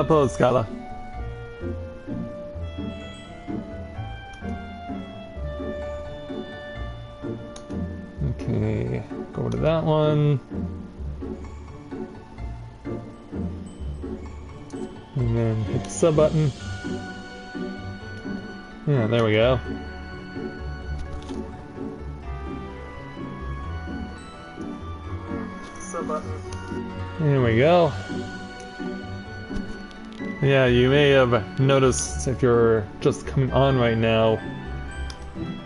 pose, Skyla. Okay, go over to that one. And then hit the sub button. Yeah, there we go. Sub button. There we go. Yeah, you may have noticed if you're just coming on right now,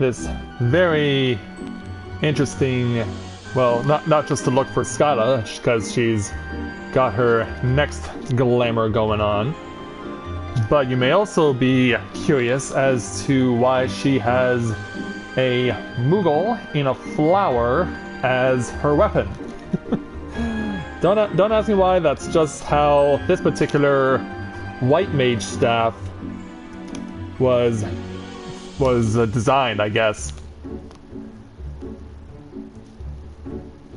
this very interesting, well, not just to look for Skyla, because she's got her next glamour going on, but you may also be curious as to why she has a Moogle in a flower as her weapon. Don't ask me why, that's just how this particular white mage staff was designed, I guess.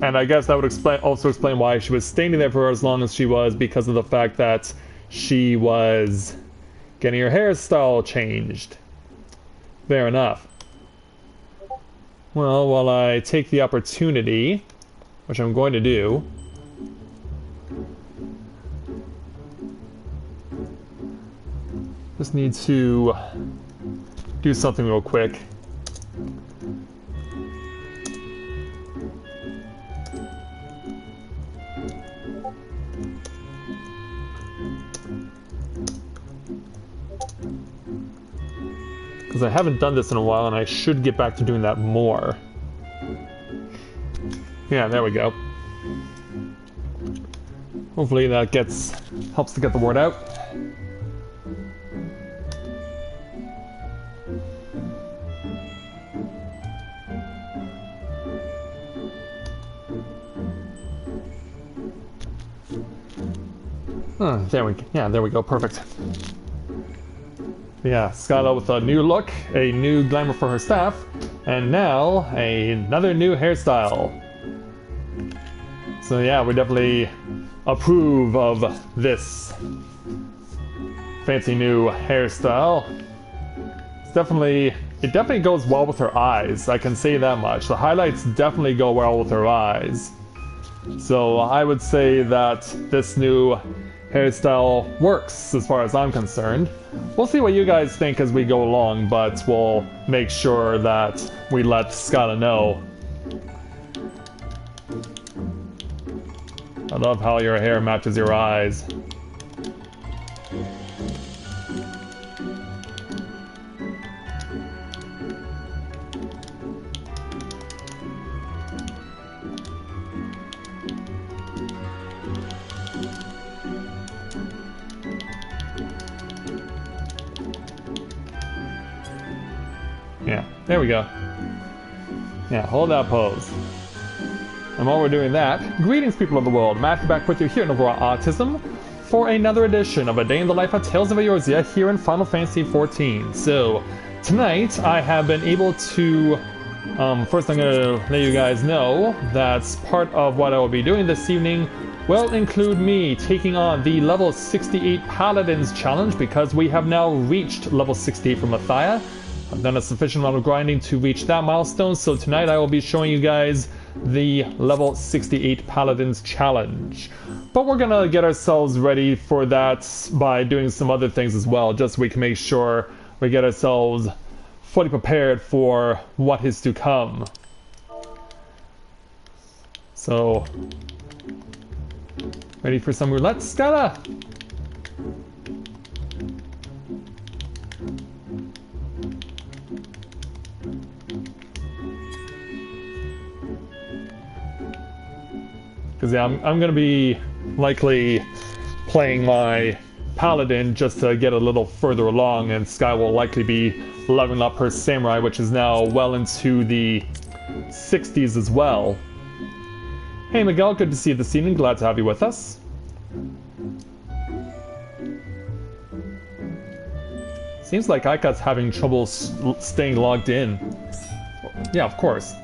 And I guess that would also explain why she was standing there for as long as she was, because of the fact that she was getting her hairstyle changed. Fair enough. Well, while I take the opportunity, which I'm going to do, just need to do something real quick. Because I haven't done this in a while and I should get back to doing that more. Yeah, there we go. Hopefully that helps to get the word out. There we go, perfect. Yeah, Skyla with a new look, a new glamour for her staff, and now another new hairstyle. So yeah, we definitely approve of this fancy new hairstyle. It definitely goes well with her eyes, I can say that much. The highlights definitely go well with her eyes. So I would say that this new hairstyle works as far as I'm concerned. We'll see what you guys think as we go along, but we'll make sure that we let Skyla know. I love how your hair matches your eyes. Yeah, there we go. Yeah, hold that pose. And while we're doing that, greetings people of the world, Matthia back with you here at Novaura Autism for another edition of A Day in the Life of Tales of Eorzea here in Final Fantasy XIV. So, tonight I have been able to, first I'm going to let you guys know that part of what I will be doing this evening will include me taking on the level 68 Paladins challenge, because we have now reached level 68 for Matthia. I've done a sufficient amount of grinding to reach that milestone, so tonight I will be showing you guys the level 68 Paladins challenge. But we're gonna get ourselves ready for that by doing some other things as well, just so we can make sure we get ourselves fully prepared for what is to come. So, ready for some roulette, Skyla? Because yeah, I'm going to be likely playing my Paladin just to get a little further along, and Sky will likely be leveling up her Samurai, which is now well into the 60s as well. Hey Miguel, good to see you this evening, glad to have you with us. Seems like Ikat's having trouble staying logged in. Yeah, of course.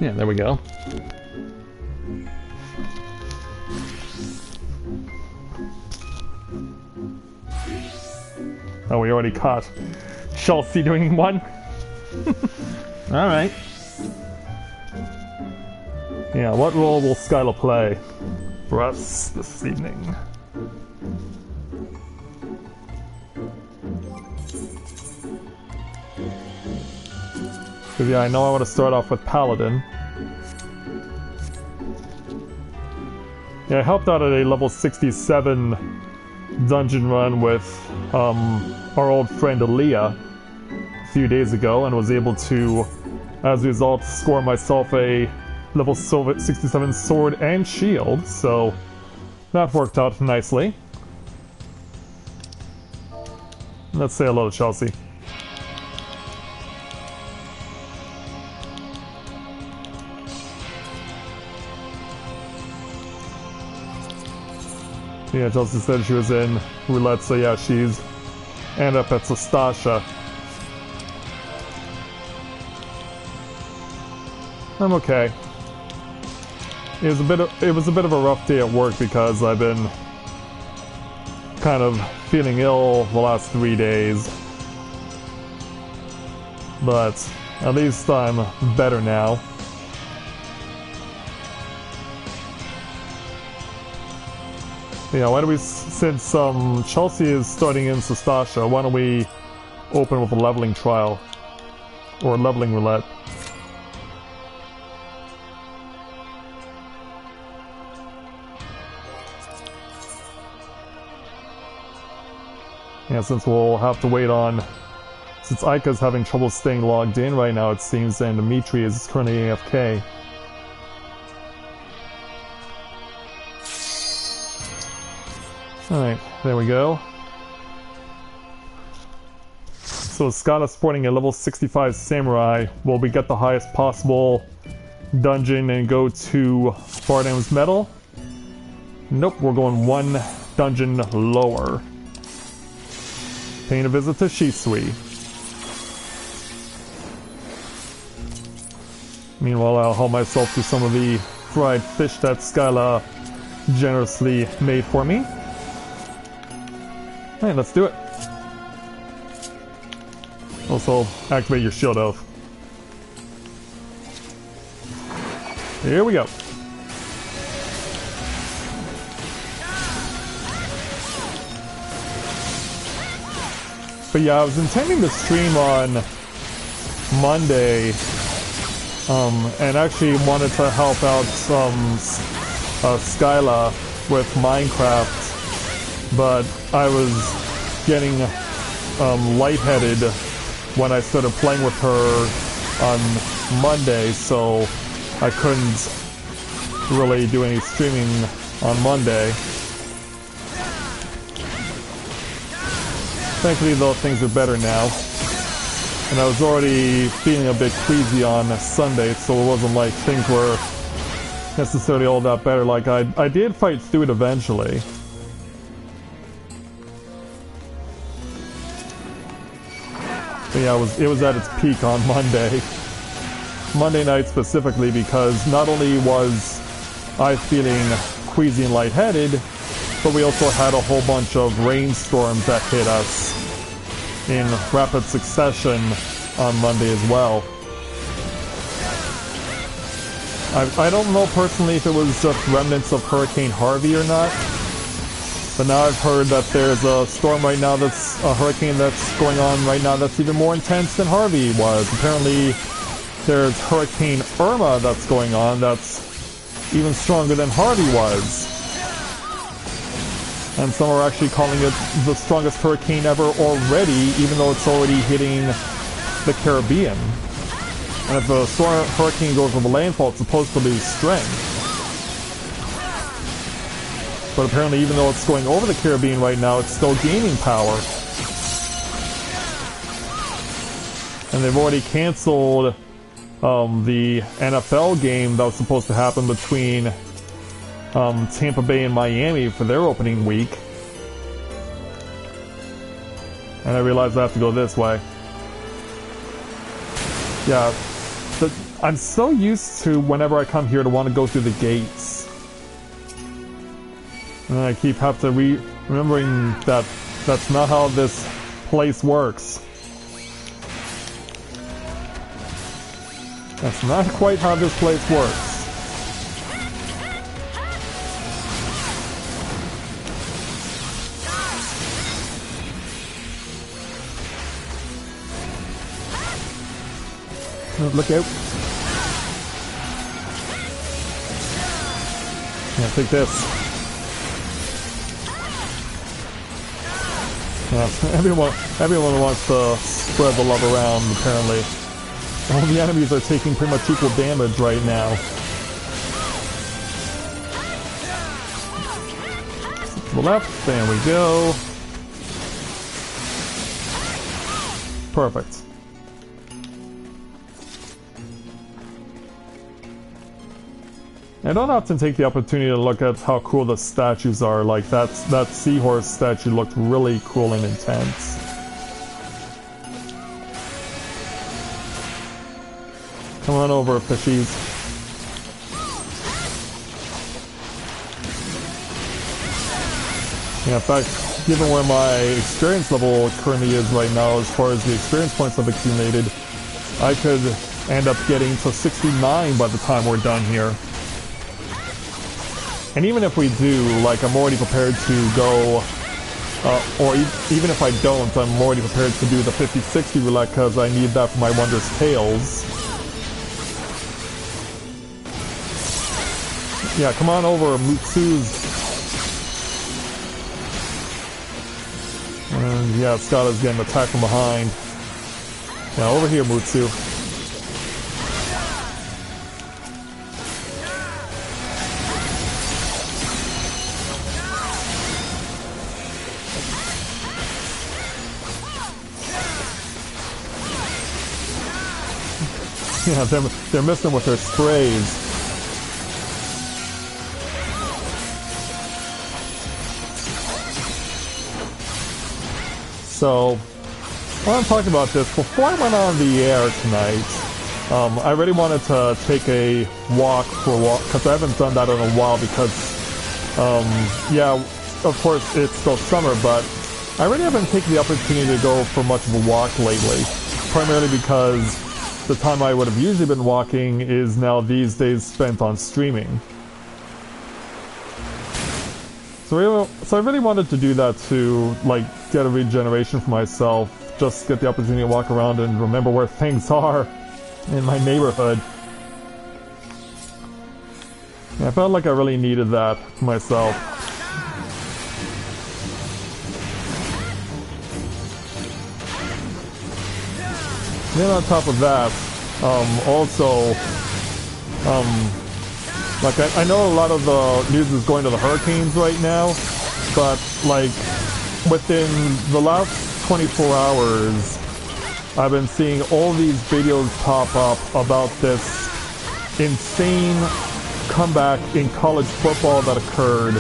Yeah, there we go. Oh, we already caught Chelsea doing one. Alright. Yeah, what role will Skylar play for us this evening? Because yeah, I know I want to start off with Paladin. Yeah, I helped out at a level 67 dungeon run with our old friend Aaliyah a few days ago, and was able to, as a result, score myself a level 67 sword and shield, so that worked out nicely. Let's say hello to Chelsea. Yeah, Chelsea said she was in roulette, so yeah, she's ended up at Sastasha. I'm okay. It was a bit of a rough day at work because I've been kind of feeling ill the last 3 days. But at least I'm better now. Yeah, why don't we, since Chelsea is starting in Sastasha, why don't we open with a leveling trial? Or leveling roulette. Yeah, since we'll have to wait on... Since Aika's having trouble staying logged in right now, it seems, and Dimitri is currently AFK. Alright, there we go. So Scala sporting a level 65 samurai, will we get the highest possible dungeon and go to Bardam's Medal? Nope, we're going one dungeon lower. Paying a visit to Shisui. Meanwhile, I'll help myself to some of the fried fish that Skyla generously made for me. Alright, let's do it. Also, activate your shield oath. Here we go. But yeah, I was intending to stream on Monday, and actually wanted to help out Skyla with Minecraft, but I was getting lightheaded when I started playing with her on Monday, so I couldn't really do any streaming on Monday. Thankfully, though, things are better now. And I was already feeling a bit queasy on Sunday, so it wasn't like things were necessarily all that better. Like, I did fight through it eventually. But yeah, it was at its peak on Monday. Monday night specifically, because not only was I feeling queasy and lightheaded, but we also had a whole bunch of rainstorms that hit us in rapid succession on Monday as well. I don't know personally if it was just remnants of Hurricane Harvey or not, but now I've heard that there's a storm right now that's a hurricane that's going on right now that's even more intense than Harvey was. Apparently there's Hurricane Irma that's going on that's even stronger than Harvey was. And some are actually calling it the strongest hurricane ever already, even though it's already hitting the Caribbean. And if a hurricane goes over landfall, it's supposed to lose strength. But apparently, even though it's going over the Caribbean right now, it's still gaining power. And they've already canceled the NFL game that was supposed to happen between Tampa Bay and Miami for their opening week. And I realized I have to go this way. Yeah, I'm so used to whenever I come here to want to go through the gates. And I keep have to remembering that that's not how this place works. That's not quite how this place works. Look out. Yeah, take this. Yeah, everyone wants to spread the love around, apparently. All the enemies are taking pretty much equal damage right now. To the left, there we go. Perfect. I don't often take the opportunity to look at how cool the statues are. Like that seahorse statue looked really cool and intense. Come on over, fishies. Yeah, in fact, given where my experience level currently is right now, as far as the experience points I've accumulated, I could end up getting to 69 by the time we're done here. And even if we do, like, I'm already prepared to go, even if I don't, I'm already prepared to do the 50-60 roulette because I need that for my Wondrous Tales. Yeah, come on over, Mutsu's. And yeah, Scott is getting attacked from behind. Yeah, over here, Mutsu. Yeah, they're missing with their sprays. So, while I'm talking about this, before I went on the air tonight, I really wanted to take a walk because I haven't done that in a while because, yeah, of course it's still summer, but I really haven't taken the opportunity to go for much of a walk lately, primarily because the time I would have usually been walking is now these days spent on streaming. So I really wanted to do that to, like, get a regeneration for myself, just get the opportunity to walk around and remember where things are in my neighborhood. Yeah, I felt like I really needed that for myself. Then on top of that, also, like I know a lot of the news is going to the hurricanes right now, but like within the last 24 hours, I've been seeing all these videos pop up about this insane comeback in college football that occurred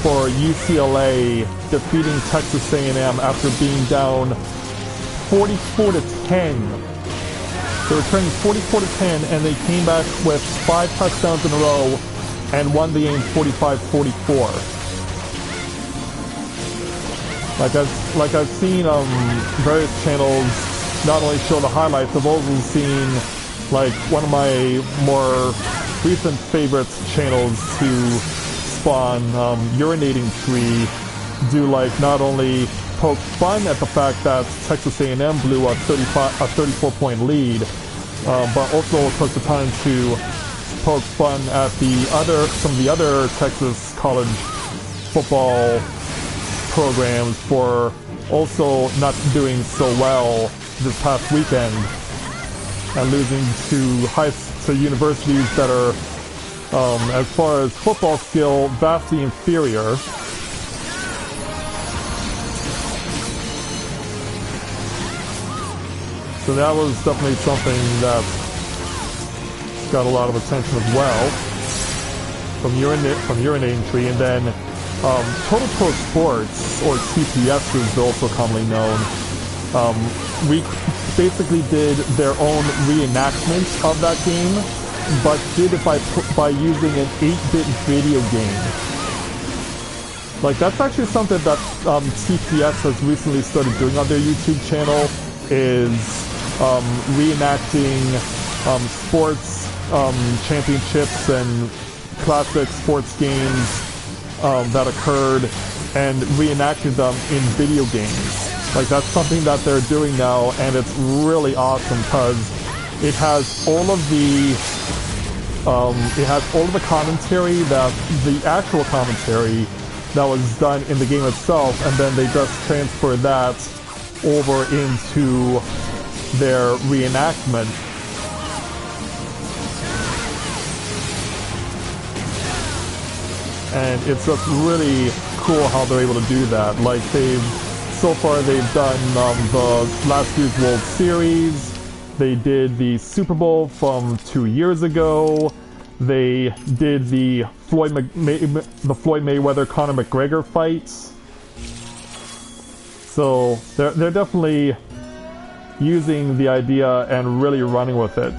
for UCLA defeating Texas A&M after being down 44 to 10. They were trending 44 to 10, and they came back with 5 touchdowns in a row and won the game 45-44. Like I've seen various channels not only show the highlights, I've also seen like one of my more recent favorites channels to spawn Urinating Tree do like not only poke fun at the fact that Texas A&M blew a 34-point lead, but also took the time to poke fun at some of the other Texas college football programs for also not doing so well this past weekend and losing to universities that are, as far as football skill, vastly inferior. So that was definitely something that got a lot of attention as well from Urinating Tree. And then Total Pro Sports, or TPS as they're also commonly known, basically did their own reenactment of that game, but did it by using an 8-bit video game. Like, that's actually something that TPS has recently started doing on their YouTube channel, is reenacting sports championships and classic sports games that occurred and reenacting them in video games. Like, that's something that they're doing now, and it's really awesome because it has all of the commentary, that the actual commentary that was done in the game itself, and then they just transfer that over into their reenactment. And it's just really cool how they're able to do that. Like, so far they've done the last year's World Series, they did the Super Bowl from 2 years ago, they did the Floyd Mayweather Conor McGregor fights. So they're definitely using the idea and really running with it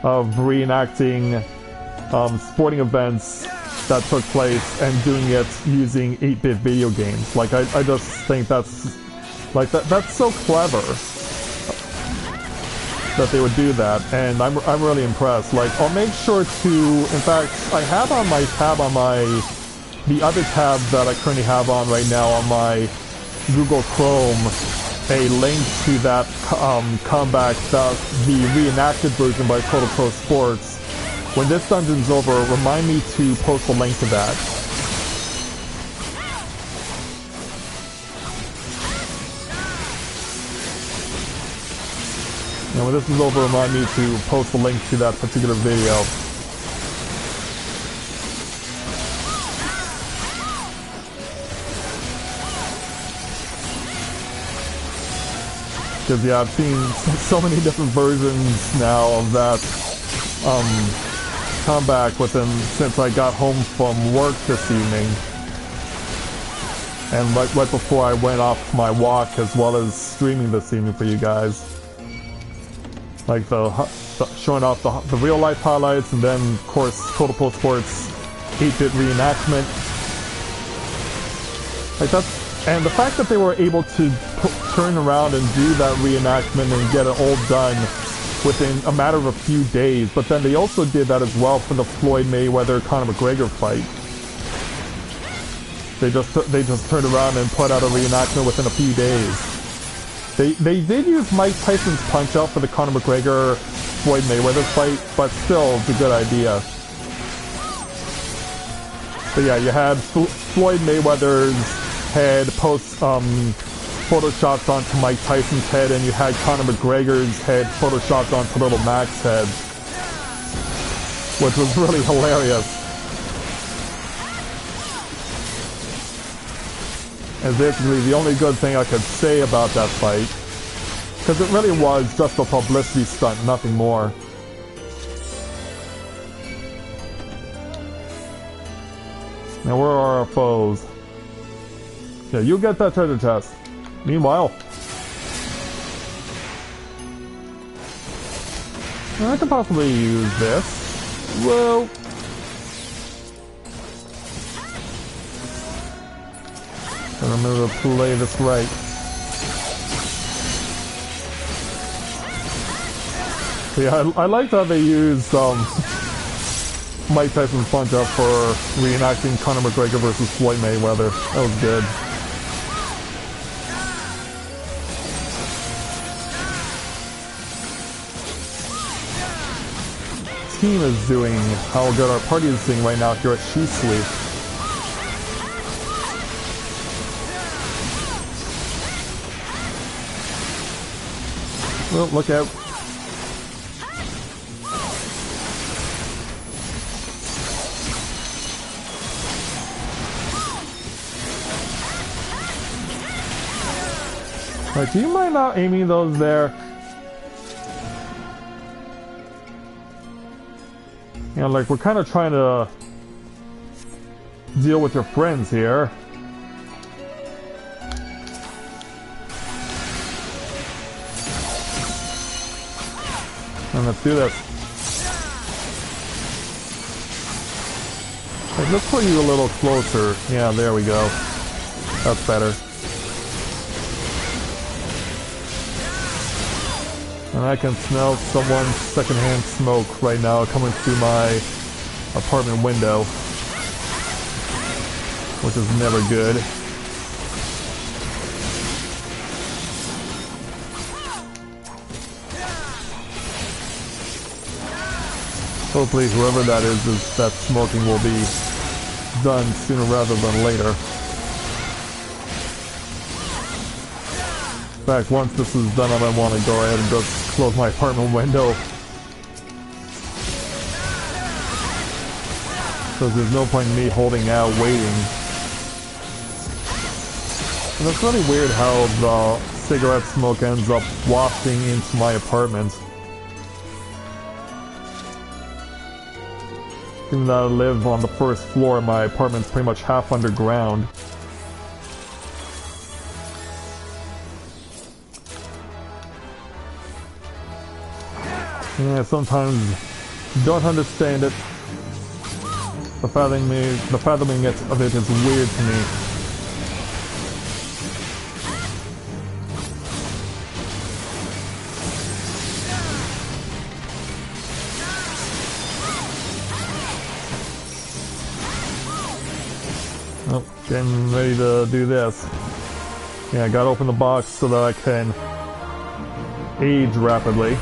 of reenacting sporting events that took place and doing it using 8-bit video games. Like, I just think that's so clever that they would do that, and I'm really impressed. Like, I'll make sure to, in fact, I have on my tab the other tab that I currently have on right now on my Google Chrome, a link to that comeback, the reenacted version by Total Pro Sports. When this dungeon's over, remind me to post a link to that. And when this is over, remind me to post a link to that particular video. Because, yeah, I've seen so many different versions now of that comeback since I got home from work this evening. And right before I went off my walk, as well as streaming this evening for you guys. Like showing off the real life highlights, and then of course Total Pro Sports 8-bit reenactment. Like, and the fact that they were able to turn around and do that reenactment and get it all done within a matter of a few days, but then they also did that as well for the Floyd Mayweather Conor McGregor fight. They just turned around and put out a reenactment within a few days. They did use Mike Tyson's Punch-Out for the Conor McGregor Floyd Mayweather fight, but still, it's a good idea. But yeah, you had Floyd Mayweather's head photoshopped onto Mike Tyson's head, and you had Conor McGregor's head photoshopped onto Little Mac's head, which was really hilarious. And basically the only good thing I could say about that fight, because it really was just a publicity stunt, nothing more. Now, where are our foes? Yeah, you get that treasure chest. Meanwhile, I could possibly use this. Whoa! And remember to play this right. Yeah, I liked how they used Mike Tyson's Punch-Out for reenacting Conor McGregor versus Floyd Mayweather. That was good. Team is doing, how good our party is doing right now here at She Sleep. Well, look out. Alright, do you mind not aiming those there? You know, like, we're kind of trying to deal with your friends here. And let's do this. Hey, let's put you a little closer. Yeah, there we go. That's better. And I can smell someone's secondhand smoke right now coming through my apartment window, which is never good. Hopefully whoever that is that smoking will be done sooner rather than later. In fact, once this is done, I might want to go ahead and just close my apartment window. Because there's no point in me holding out waiting. And it's really weird how the cigarette smoke ends up wafting into my apartment. Even though I live on the first floor, my apartment's pretty much half underground. Yeah, sometimes don't understand it. The fathoming of it is weird to me. Oh, getting ready to do this. Yeah, I gotta open the box so that I can age rapidly.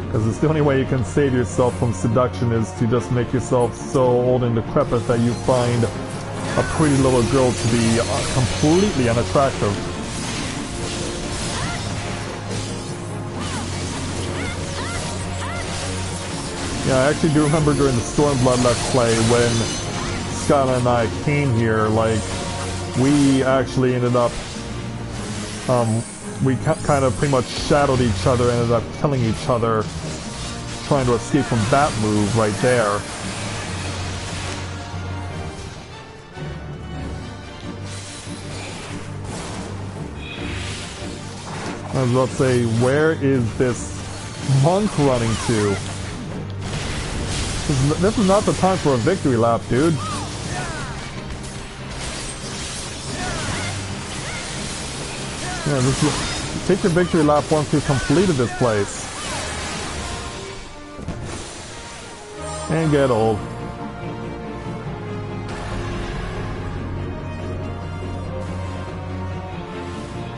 Because it's the only way you can save yourself from seduction is to just make yourself so old and decrepit that you find a pretty little girl to be completely unattractive. Yeah, I actually do remember during the Stormblood Let's Play when Skylar and I came here, like, we actually ended up, we kind of pretty much shadowed each other, ended up killing each other, trying to escape from that move right there. I was about to say, where is this monk running to? This is not the time for a victory lap, dude. Yeah, take your victory lap once you've completed this place. And get old.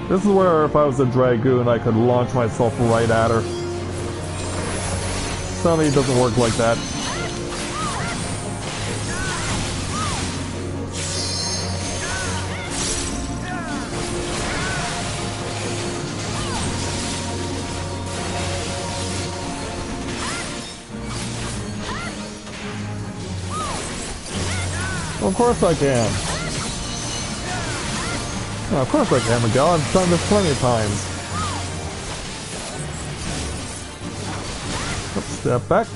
This is where if I was a Dragoon I could launch myself right at her. Sadly it doesn't work like that. Of course I can. Oh, of course I can, Miguel. I've done this plenty of times. Oops, step back.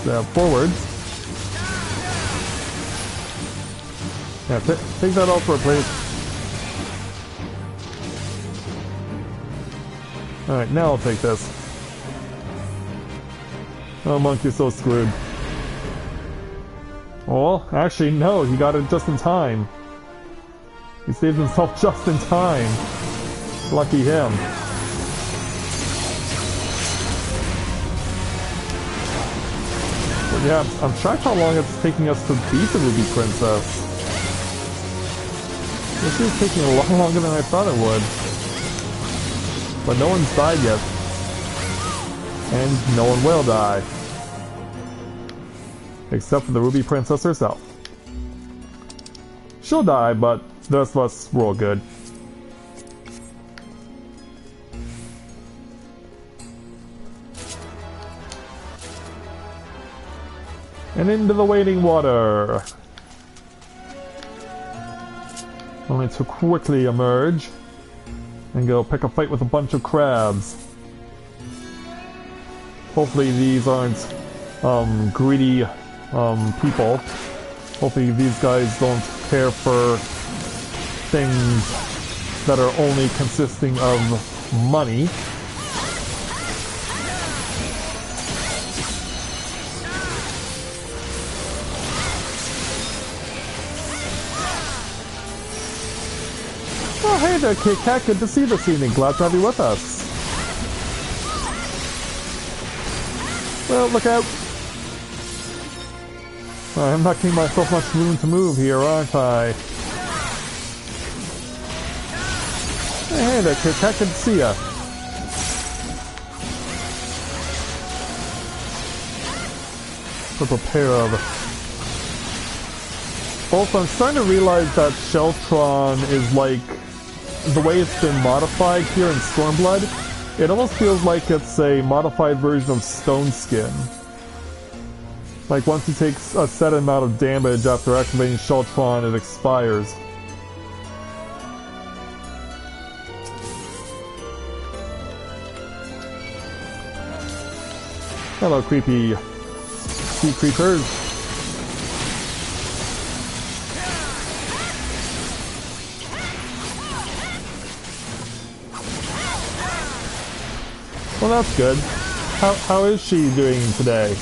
Step forward. Yeah, take that elsewhere, please. Alright, now I'll take this. Oh, Monk, you're so screwed. Well, actually, no, he got it just in time. He saved himself just in time. Lucky him. But yeah, I'm shocked how long it's taking us to beat the Ruby Princess. This is taking a lot longer than I thought it would. But no one's died yet. And no one will die. Except for the Ruby Princess herself. She'll die, but the rest of us, we're all good. And into the waiting water. Only to quickly emerge and go pick a fight with a bunch of crabs. Hopefully these aren't greedy people. Hopefully these guys don't care for things that are only consisting of money. there, Kit Kat. Good to see you this evening. Glad to have you with us. Well, look out. I'm not giving myself much room to move here, aren't I? Hey there, Kit Kat. Good to see ya. With a pair of... Also, I'm starting to realize that Sheltron is like... The way it's been modified here in Stormblood, it almost feels like it's a modified version of Stone Skin. Like, once he takes a set amount of damage after activating Sheltron, it expires. Hello, creepy sea creepers. Well, that's good. How is she doing today?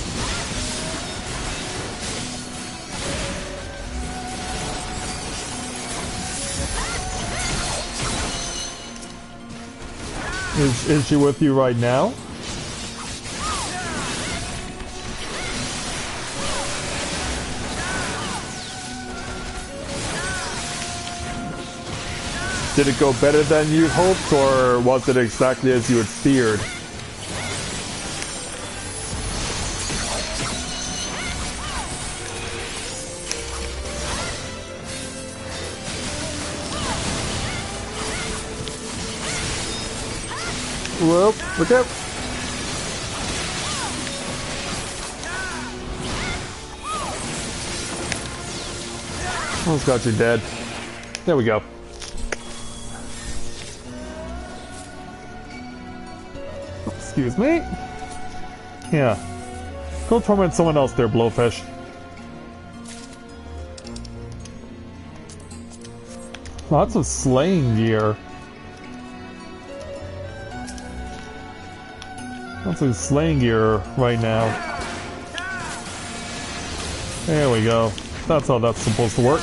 Is she with you right now? Did it go better than you hoped, or was it exactly as you had feared? Whoop, look out! Almost got you dead. There we go. Excuse me. Yeah. Go torment someone else there, Blowfish. Lots of slaying gear. Lots of slaying gear right now. There we go. That's how that's supposed to work.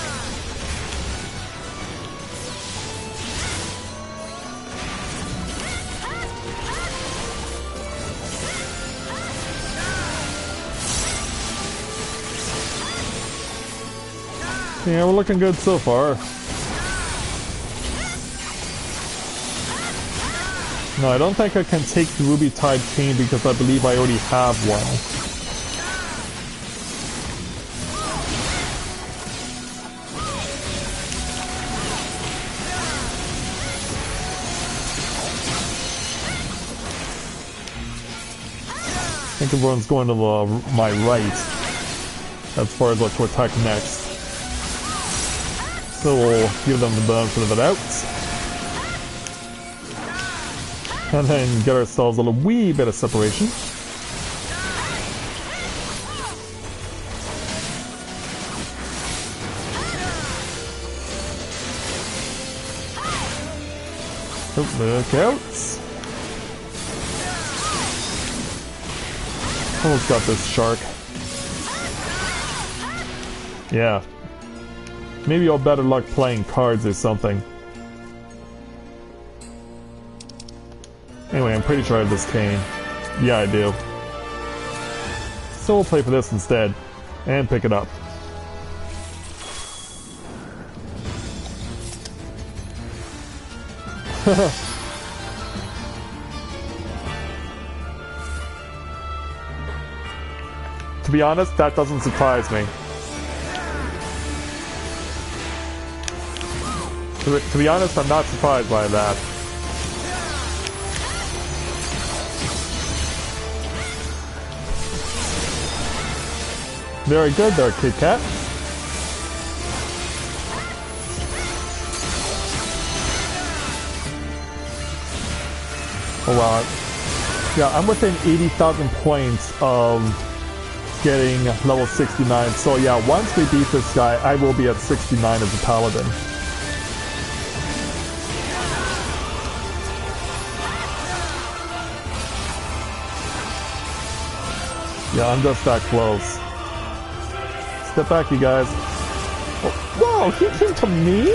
Yeah, we're looking good so far. No, I don't think I can take the Ruby Tide Chain because I believe I already have one. I think everyone's going to my right as far as what to attack next. So we'll give them the benefit of the doubt. And then get ourselves a wee bit of separation. Oh, look out! Almost got this shark. Yeah. Maybe you'll better luck playing cards or something. Anyway, I'm pretty sure I have this cane. Yeah, I do. So we'll play for this instead. And pick it up. To be honest, that doesn't surprise me. To be honest, I'm not surprised by that. Very good there, Kit Kat. Oh wow. Yeah, I'm within 80,000 points of getting level 69. So yeah, once we beat this guy, I will be at 69 as a Paladin. Yeah, I'm just that close. Step back, you guys. Oh, whoa, he came to me?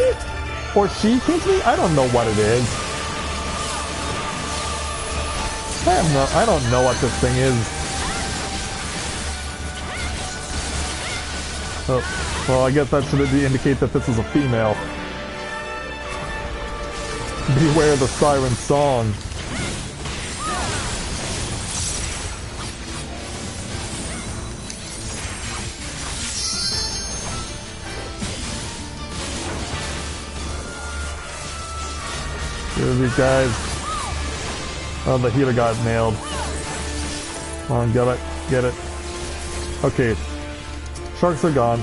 Or she came to me? I don't know what it is. I don't know what this thing is. Oh, well, I guess that should indicate that this is a female. Beware the siren song. Here's these guys. Oh, the healer got nailed. Come on, get it, get it. Okay, sharks are gone.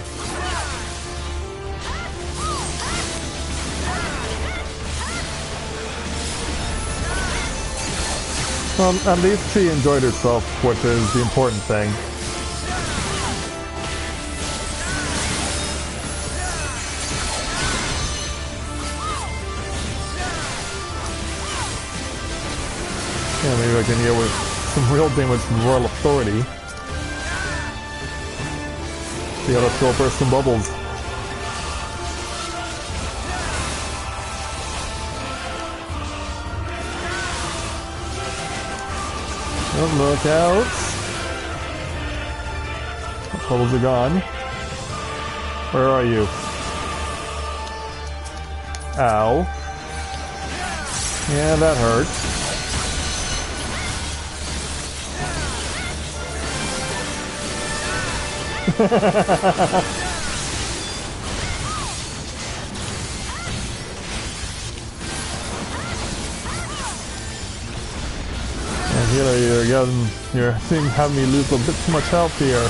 At least she enjoyed herself, which is the important thing. Yeah, maybe I can deal with some real damage from Royal Authority. See how to throw burst some bubbles. Oh, look out! The bubbles are gone. Where are you? Ow. Yeah, that hurt. And here you're seeming to have me lose a bit too much health here.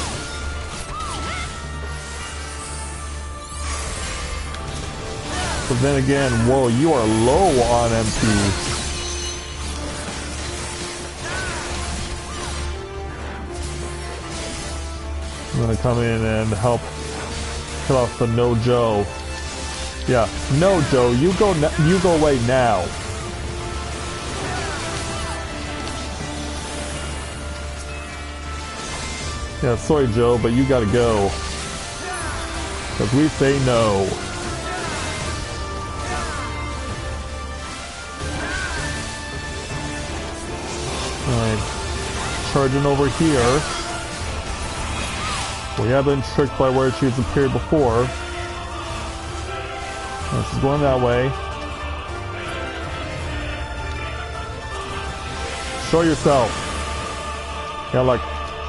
But then again, whoa, you are low on MP. I'm gonna come in and help kill off the No Joe. Yeah, No Joe, you go away now. Yeah, sorry Joe, but you gotta go. 'Cause we say no. Alright, charging over here. We have been tricked by where she's appeared before. This is going that way. Show yourself. Yeah, like,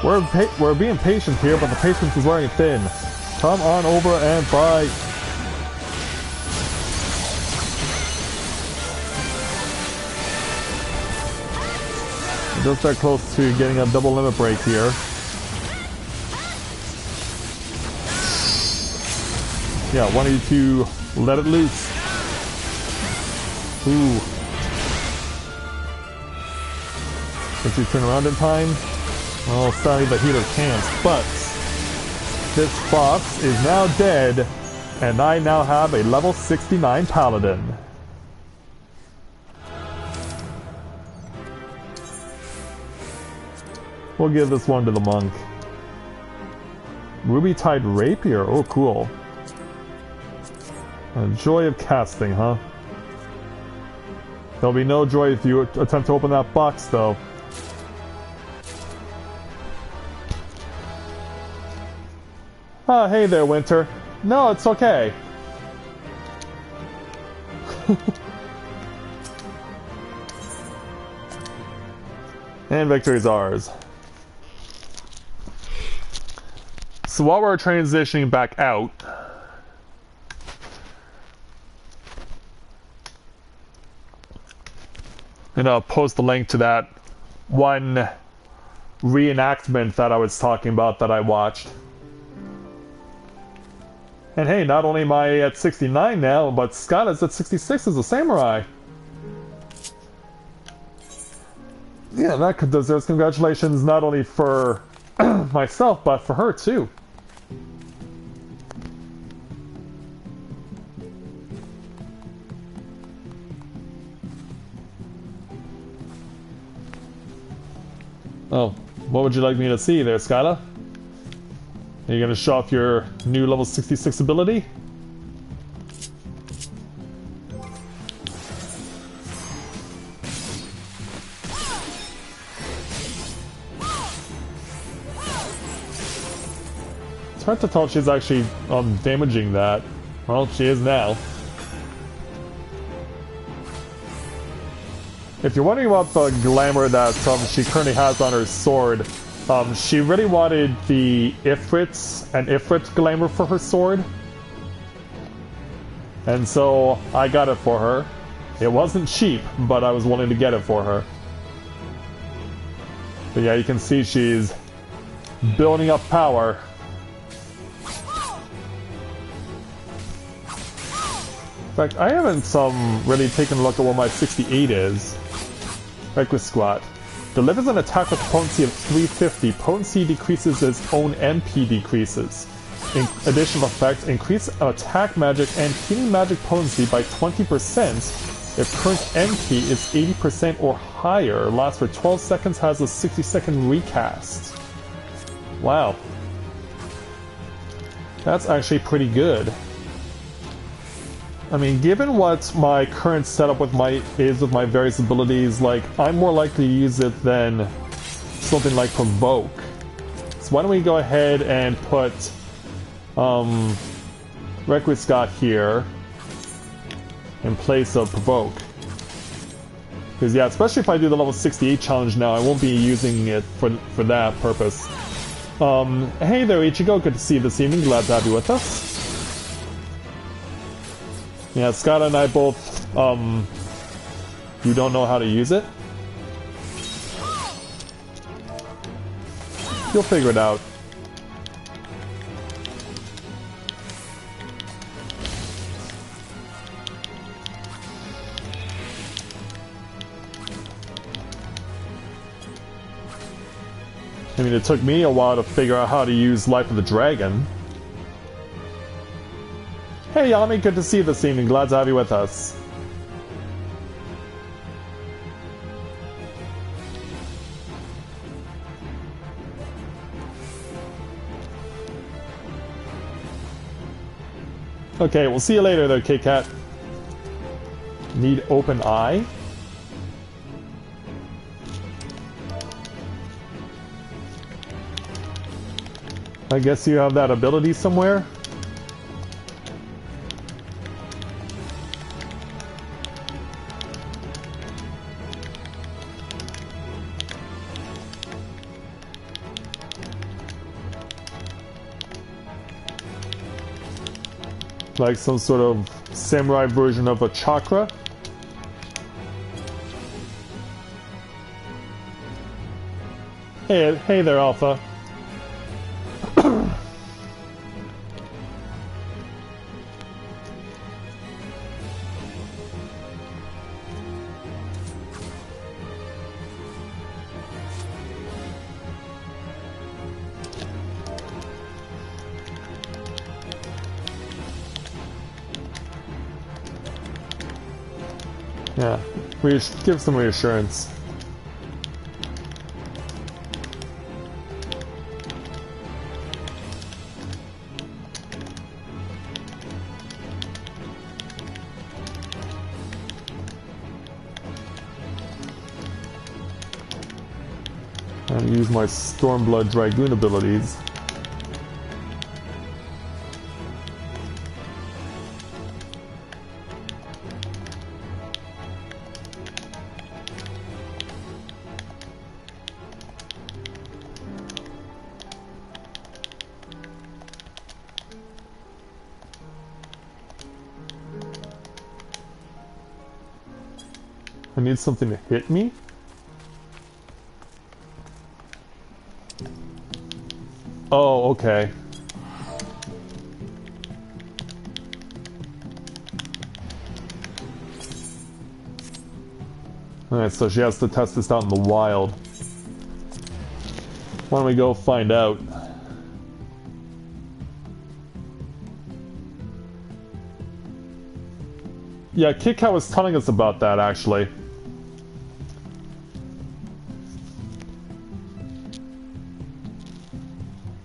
we're being patient here, but the patience is wearing thin. Come on over and fight. We're just that close to getting a double limit break here. Yeah, why don't you let it loose? Ooh. Does he turn around in time? Well, sadly the healer can't, but this fox is now dead, and I now have a level 69 Paladin. We'll give this one to the monk. Ruby-tied rapier, oh cool. A joy of casting, huh? There'll be no joy if you attempt to open that box, though. Oh, hey there, Winter. No, it's okay. And victory's ours. So while we're transitioning back out, and I'll post the link to that one reenactment that I was talking about that I watched. And hey, not only am I at 69 now, but Skyla's at 66 as a samurai. Yeah, that deserves congratulations not only for myself, but for her too. Oh, what would you like me to see there, Skyla? Are you going to show off your new level 66 ability? hard to tell if she's actually damaging that. Well, she is now. If you're wondering about the glamour that she currently has on her sword, she really wanted the Ifrit glamour for her sword. And so I got it for her. It wasn't cheap, but I was willing to get it for her. But yeah, you can see she's building up power. In fact, I haven't really taken a look at what my 68 is. Requus Squat. Delivers an attack with potency of 350. Potency decreases its own MP decreases. Additional effect, increase attack magic and healing magic potency by 20% if current MP is 80% or higher. Lasts for 12 seconds, has a 60-second recast. Wow. That's actually pretty good. I mean, given what my current setup with my various abilities, like, I'm more likely to use it than something like Provoke. So why don't we go ahead and put Requus Scott here in place of Provoke. Because yeah, especially if I do the level 68 challenge now, I won't be using it for that purpose. Hey there, Ichigo, good to see you this evening, glad to have you with us. Yeah, Scott and I both, you don't know how to use it? You'll figure it out. I mean, it took me a while to figure out how to use Life of the Dragon. Hey Yami, good to see you this evening, glad to have you with us. Okay, we'll see you later there, Kit Kat. Need open eye? I guess you have that ability somewhere? Like some sort of samurai version of a chakra? Hey there, Alpha. Yeah, give some reassurance. And use my Stormblood Dragoon abilities. I need something to hit me? Oh, okay. Alright, so she has to test this out in the wild. Why don't we go find out? Yeah, Kit Kat was telling us about that, actually.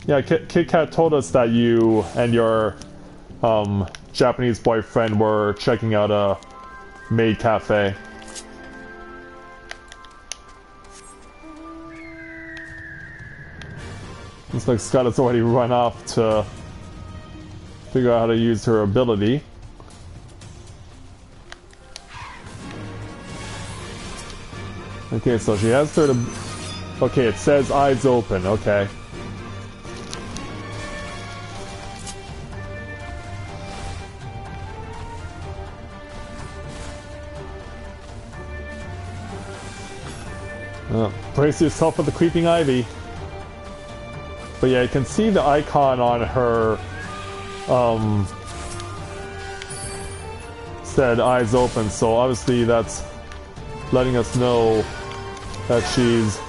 Yeah, Kit Kat told us that you and your Japanese boyfriend were checking out a Maid Cafe. Looks like Scarlett's already run off to figure out how to use her ability. Okay, so she has third. Okay, it says eyes open. Okay. Brace yourself for the creeping ivy. But yeah, you can see the icon on her said eyes open, so obviously that's letting us know that she's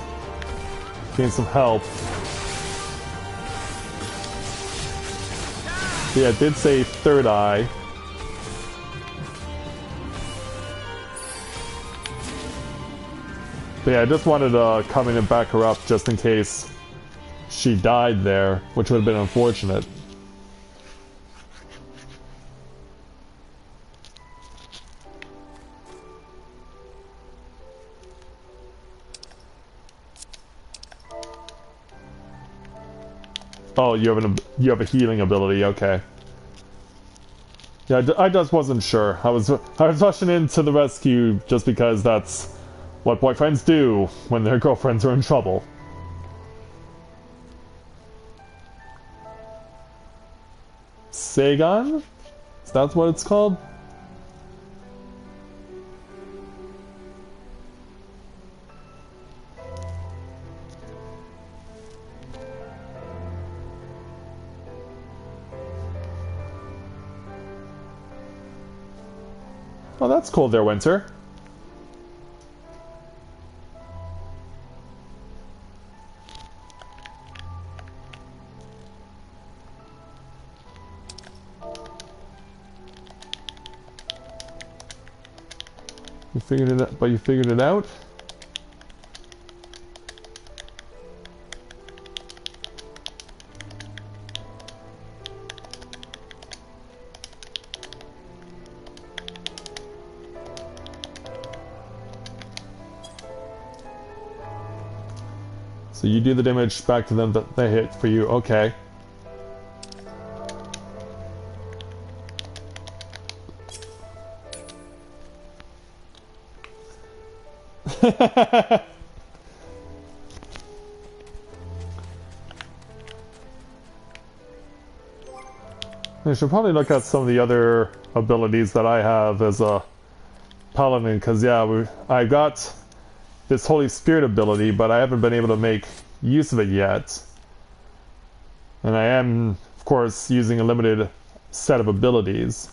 getting some help. Yeah, it did say third eye. But yeah, I just wanted to come in and back her up just in case she died there, which would have been unfortunate. Oh, you have a healing ability, okay. Yeah, I just wasn't sure. I was rushing into the rescue just because that's what boyfriends do when their girlfriends are in trouble. Sagan? Is that what it's called? Oh, that's cold there, Winter. You figured it out, but you figured it out? So you do the damage back to them that they hit for you, okay. I should probably look at some of the other abilities that I have as a Paladin, because yeah, I got this Holy Spirit ability, but I haven't been able to make use of it yet. And I am, of course, using a limited set of abilities.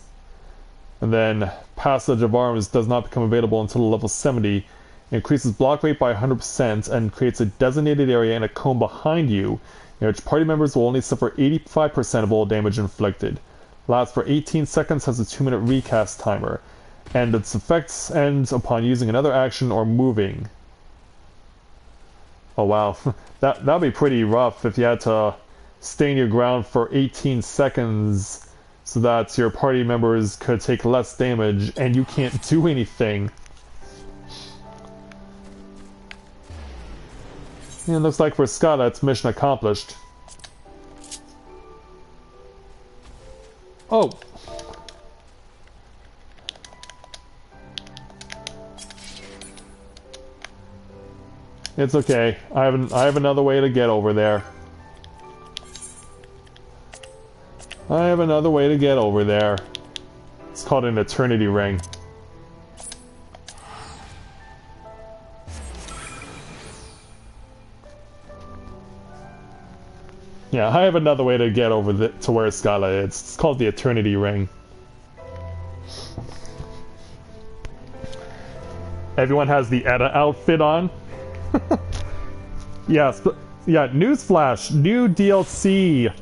And then Passage of Arms does not become available until level 70. It increases block rate by 100% and creates a designated area in a cone behind you, in which party members will only suffer 85% of all damage inflicted. Lasts for 18 seconds, has a 2-minute recast timer, and its effects end upon using another action or moving. Oh wow, that'd be pretty rough if you had to stay in your ground for 18 seconds so that your party members could take less damage and you can't do anything. Yeah, it looks like for Scott that's mission accomplished. Oh! It's okay. I have another way to get over there. I have another way to get over there. It's called an eternity ring. Yeah, I have another way to get over to where Skyla is. It's called the Eternity Ring. Everyone has the Edda outfit on. Yes, yeah, Newsflash, new DLC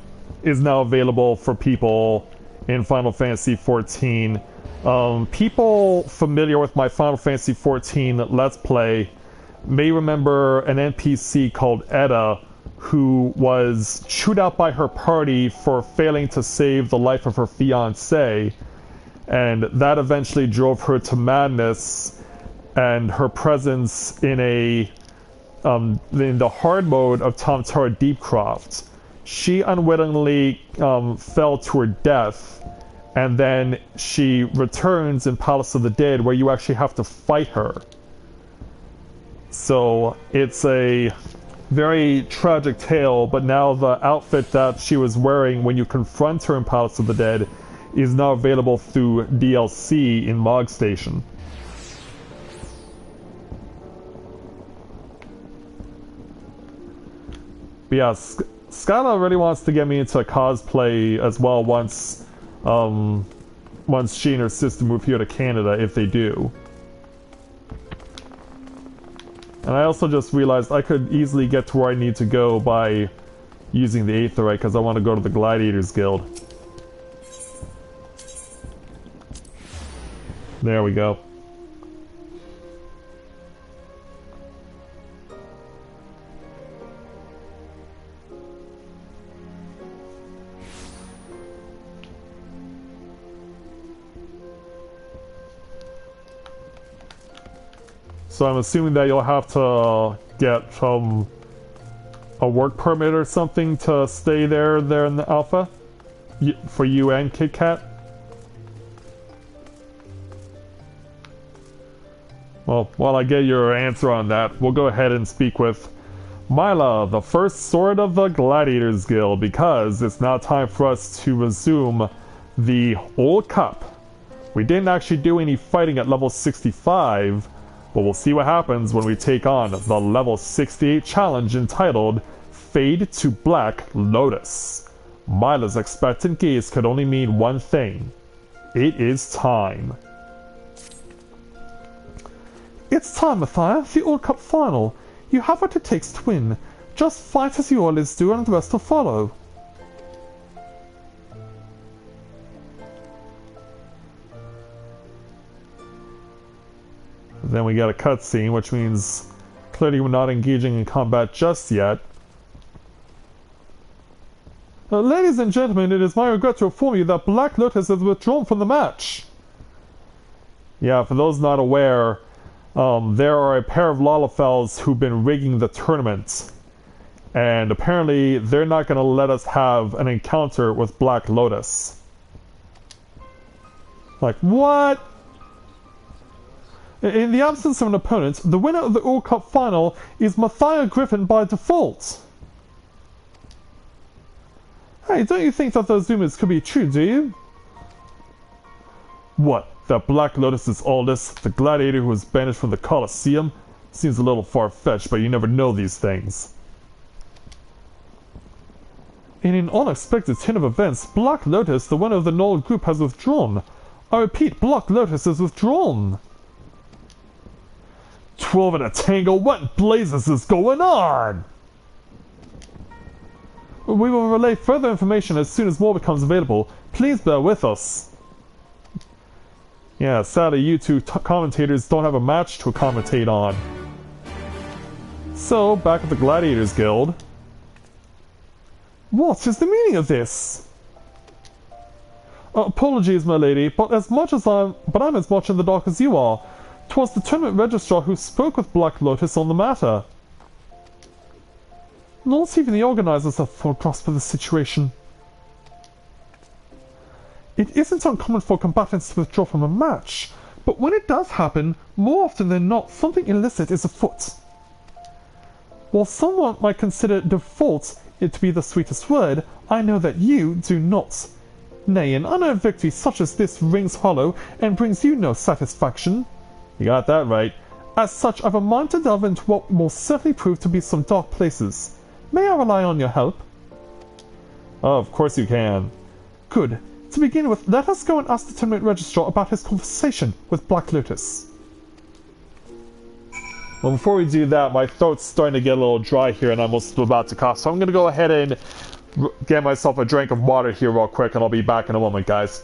is now available for people in Final Fantasy XIV. People familiar with my Final Fantasy XIV Let's Play may remember an NPC called Edda, who was chewed out by her party for failing to save the life of her fiancé, and that eventually drove her to madness, and her presence in the hard mode of Tom Tara Deepcroft she unwittingly fell to her death, and then she returns in Palace of the Dead, where you actually have to fight her. So it's a very tragic tale, but now the outfit that she was wearing when you confront her in Palace of the Dead is now available through DLC in Mog Station. But yeah, Skylar really wants to get me into cosplay as well once she and her sister move here to Canada, if they do. And I also just realized I could easily get to where I need to go by using the Aetherite, because I want to go to the Gladiators Guild. There we go. So I'm assuming that you'll have to get a work permit or something to stay there in the alpha? For you and Kit Kat? Well, while I get your answer on that, we'll go ahead and speak with Mila, the first sword of the Gladiators Guild, because it's now time for us to resume the Old Cup. We didn't actually do any fighting at level 65, but we'll see what happens when we take on the level 68 challenge entitled Fade to Black Lotus. Mila's expectant gaze could only mean one thing. It is time. It's time, Matthia. The Old Cup final. You have what it takes to win. Just fight as you always do and the rest will follow. Then we got a cutscene, which means clearly we're not engaging in combat just yet. Ladies and gentlemen, it is my regret to inform you that Black Lotus has withdrawn from the match. Yeah, for those not aware, there are a pair of Lalafels who've been rigging the tournament. And apparently they're not going to let us have an encounter with Black Lotus. Like, what? In the absence of an opponent, the winner of the Old Cup final is Matthia Griffin by default. Hey, don't you think that those rumors could be true, do you? What, that Black Lotus is Aldous, the gladiator who was banished from the Colosseum? Seems a little far-fetched, but you never know these things. In an unexpected turn of events, Black Lotus, the winner of the Null group, has withdrawn. I repeat, Black Lotus has withdrawn. 12 in a tango, what blazes is going on? We will relay further information as soon as more becomes available. Please bear with us. Yeah, sadly you two commentators don't have a match to commentate on. So, back at the Gladiators Guild. What is the meaning of this? Apologies, my lady, but I'm as much in the dark as you are. 'Twas the tournament registrar who spoke with Black Lotus on the matter. Not even the organizers have full grasp of the situation. It isn't uncommon for combatants to withdraw from a match, but when it does happen, more often than not, something illicit is afoot. While someone might consider default it to be the sweetest word, I know that you do not. Nay, an unearned victory such as this rings hollow and brings you no satisfaction. You got that right. As such, I've a mind to delve into what will certainly prove to be some dark places. May I rely on your help? Oh, of course you can. Good. To begin with, let us go and ask the tournament registrar about his conversation with Black Lotus. Well, before we do that, my throat's starting to get a little dry here and I'm almost about to cough, so I'm going to go ahead and get myself a drink of water here real quick and I'll be back in a moment, guys.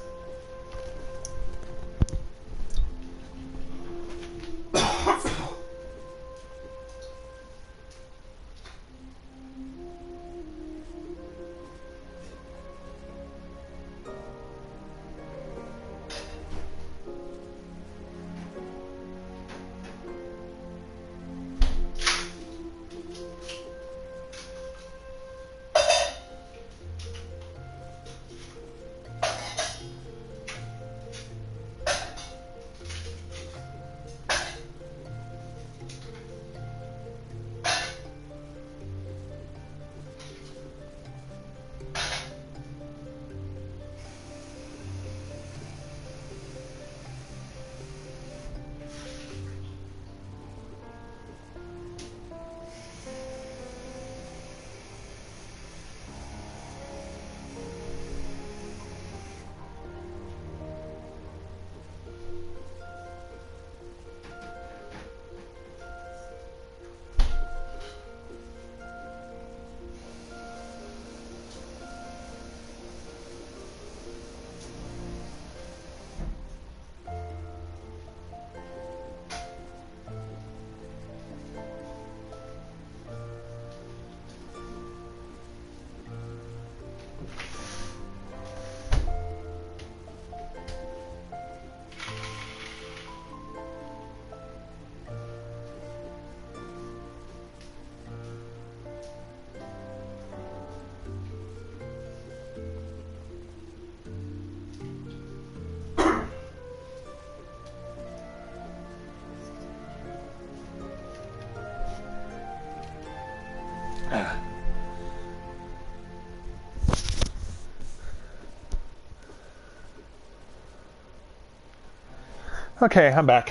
Okay, I'm back.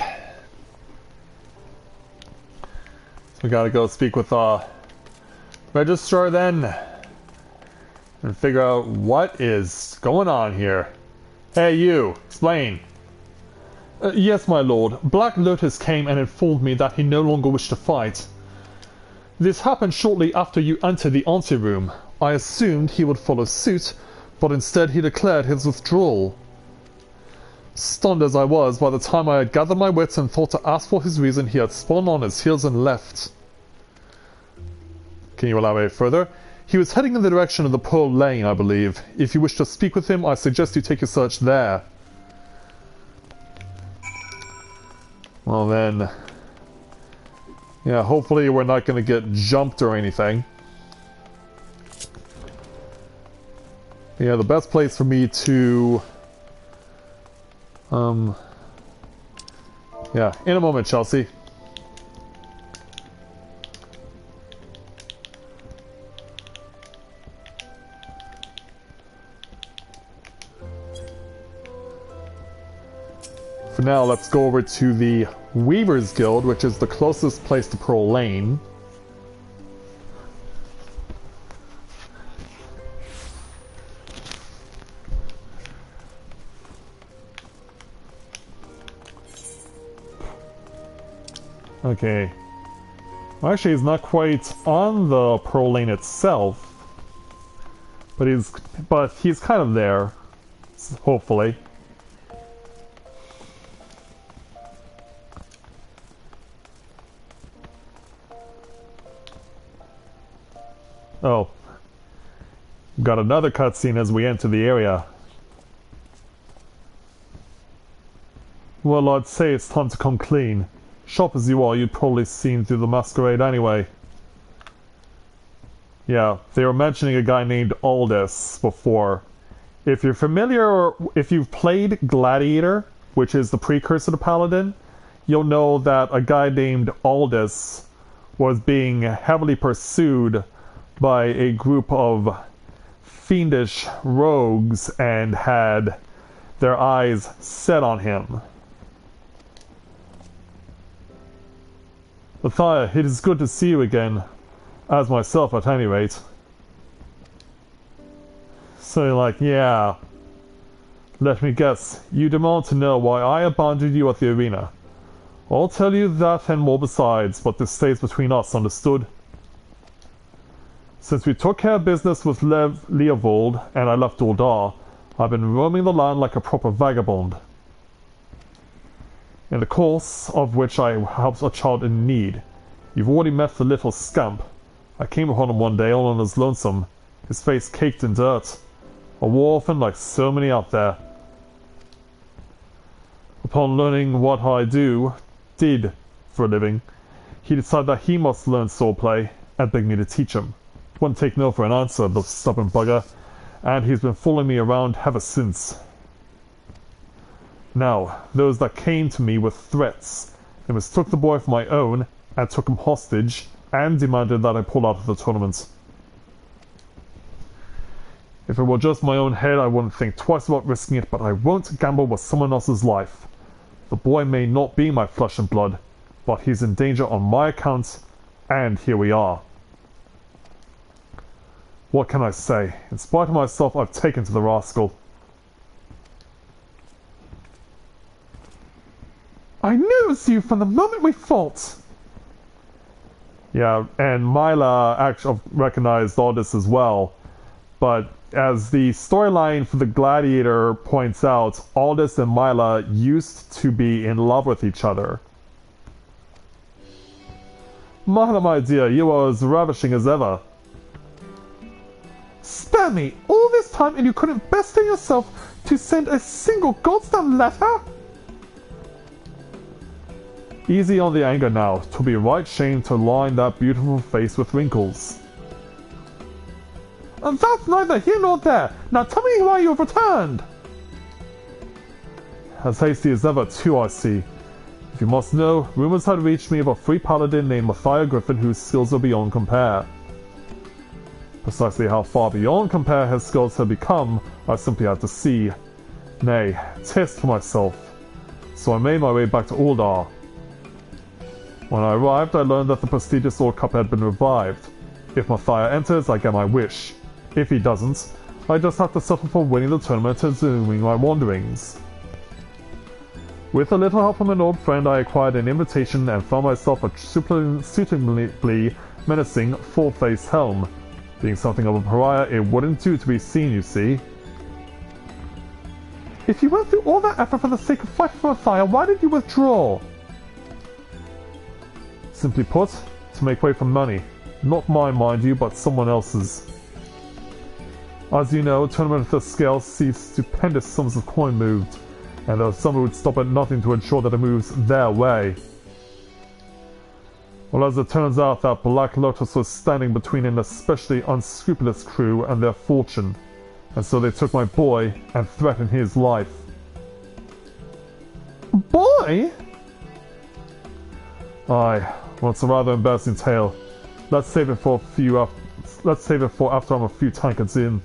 So we gotta go speak with registrar then and figure out what is going on here. Hey you, explain. Yes, my lord. Black Lotus came and informed me that he no longer wished to fight. This happened shortly after you entered the anteroom. I assumed he would follow suit, but instead he declared his withdrawal. Stunned as I was, by the time I had gathered my wits and thought to ask for his reason, he had spun on his heels and left. Can you elaborate further? He was heading in the direction of the Pearl Lane, I believe. If you wish to speak with him, I suggest you take your search there. Well then... yeah, hopefully we're not going to get jumped or anything. Yeah, the best place for me to... yeah, in a moment, Chelsea. For now, let's go over to the Weaver's Guild, which is the closest place to Pearl Lane. Okay. Well, actually, he's not quite on the Pearl Lane itself, but he's kind of there, hopefully. Oh. Got another cutscene as we enter the area. Well, I'd say it's time to come clean. Sharp as you are, you'd probably seen through the masquerade anyway. Yeah, they were mentioning a guy named Aldous before. If you're familiar, or if you've played Gladiator, which is the precursor to Paladin, you'll know that a guy named Aldous was being heavily pursued by a group of fiendish rogues and had their eyes set on him. Matthia, it is good to see you again, as myself at any rate. So you're like, yeah. Let me guess, you demand to know why I abandoned you at the arena. I'll tell you that and more besides, but this stays between us, understood? Since we took care of business with Leovold and I left Uldar, I've been roaming the land like a proper vagabond. In the course of which I helped a child in need. You've already met the little scamp. I came upon him one day all on his lonesome, his face caked in dirt. A war orphan like so many out there. Upon learning what I did for a living, he decided that he must learn swordplay and begged me to teach him. Wouldn't take no for an answer, the stubborn bugger, and he's been following me around ever since. Now, those that came to me with threats, they mistook the boy for my own, and took him hostage, and demanded that I pull out of the tournament. If it were just my own head, I wouldn't think twice about risking it, but I won't gamble with someone else's life. The boy may not be my flesh and blood, but he's in danger on my account, and here we are. What can I say? In spite of myself, I've taken to the rascal. I knew it was you from the moment we fought! Yeah, and Myla actually recognized Aldous as well. But as the storyline for the Gladiator points out, Aldous and Myla used to be in love with each other. Myla, my dear, you are as ravishing as ever. Spare me! All this time and you couldn't best in yourself to send a single goddamn letter? Easy on the anger now. 'Twill be right shame to line that beautiful face with wrinkles. And that's neither here nor there. Now tell me why you've returned. As hasty as ever, too, I see. If you must know, rumors had reached me of a free paladin named Matthia Griffin whose skills are beyond compare. Precisely how far beyond compare his skills had become, I simply had to see. Nay, taste for myself. So I made my way back to Aldous. When I arrived, I learned that the prestigious Old Cup had been revived. If Matthia enters, I get my wish. If he doesn't, I just have to settle for winning the tournament and resuming my wanderings. With a little help from an old friend, I acquired an invitation and found myself a suitably menacing, full-faced helm. Being something of a pariah, it wouldn't do to be seen, you see. If you went through all that effort for the sake of fighting for Matthia, why did you withdraw? Simply put, to make way for money. Not mine, mind you, but someone else's. As you know, a tournament of this scale sees stupendous sums of coin moved, and there are some who would stop at nothing to ensure that it moves their way. Well, as it turns out, that Black Lotus was standing between an especially unscrupulous crew and their fortune, and so they took my boy and threatened his life. Boy? Aye, well, it's a rather embarrassing tale. Let's save it for after I'm a few tankards in.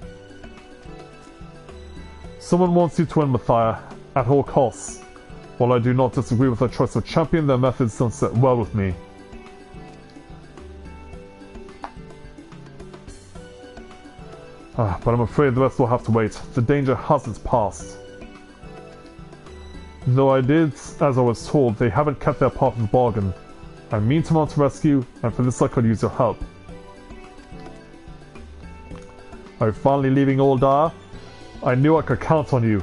Someone wants you to win, Matthia, at all costs. While I do not disagree with the choice of champion, their methods don't sit well with me. But I'm afraid the rest will have to wait. The danger hasn't passed. Though I did as I was told, they haven't kept their part of the bargain. I mean to mount a rescue, and for this I could use your help. Are you finally leaving Aldous? I knew I could count on you.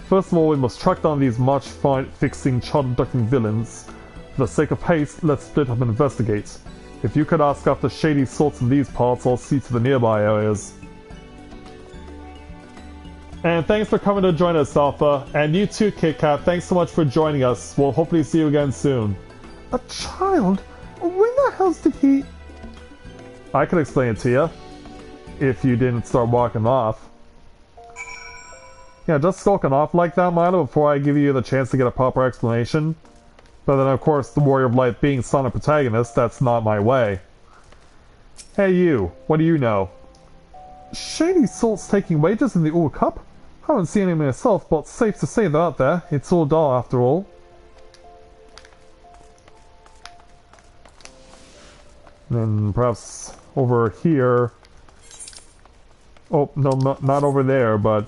First of all, we must track down these match-fixing, child-abducting villains. For the sake of haste, let's split up and investigate. If you could ask after shady sorts in these parts, I'll see to the nearby areas. And thanks for coming to join us, Alpha. And you too, Kit Kat. Thanks so much for joining us. We'll hopefully see you again soon. A child? When the hell did he... I can explain it to you. If you didn't start walking off. Yeah, just skulking off like that, Milo, before I give you the chance to get a proper explanation. But then, of course, the Warrior of Light being silent protagonist, that's not my way. Hey you, what do you know? Shady salts taking wages in the Old Cup? Haven't seen any myself, but safe to say they're out there. It's all dull after all. And perhaps over here... Oh, no, not over there, but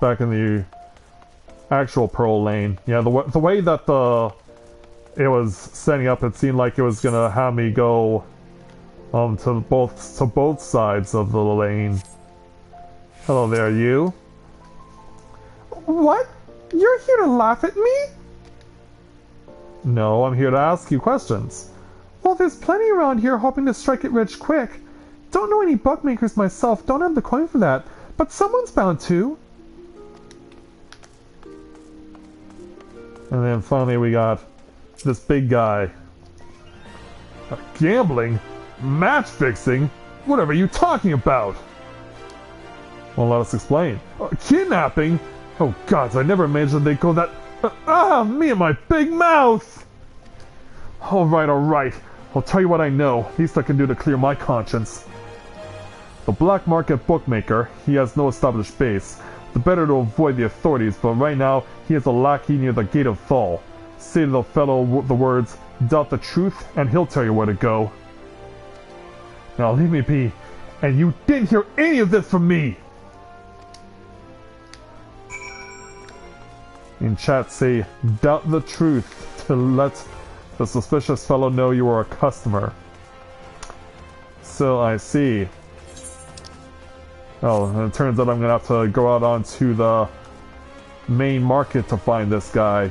back in the actual Pearl Lane. Yeah, the way that it was setting up, it seemed like it was gonna have me go to both sides of the lane. Hello there, you. What? You're here to laugh at me? No, I'm here to ask you questions. Well, there's plenty around here hoping to strike it rich quick. Don't know any bookmakers myself, don't have the coin for that, but someone's bound to. And then finally we got this big guy. Gambling? Match fixing? Whatever are you talking about? Well, let us explain. Kidnapping? Oh gods, I never imagined they'd go that... me and my big mouth! Alright. I'll tell you what I know. Least I can do to clear my conscience. The black market bookmaker, he has no established base. The better to avoid the authorities, but right now, he has a lackey near the Gate of Thal. Say to the fellow the words, doubt the truth, and he'll tell you where to go. Now leave me be, and you didn't hear any of this from me! In chat say, doubt the truth, to let the suspicious fellow know you are a customer. So I see. Oh, and it turns out I'm gonna have to go out onto the main market to find this guy.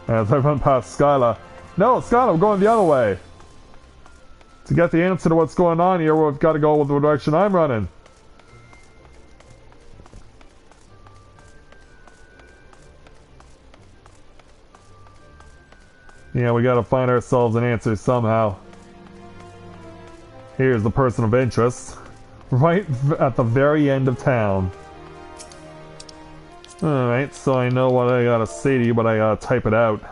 As I run past Skyla. No, Skyla, I'm going the other way! To get the answer to what's going on here, we've got to go with the direction I'm running. Yeah, we gotta find ourselves an answer somehow. Here's the person of interest. Right at the very end of town. Alright, so I know what I gotta say to you, but I gotta type it out.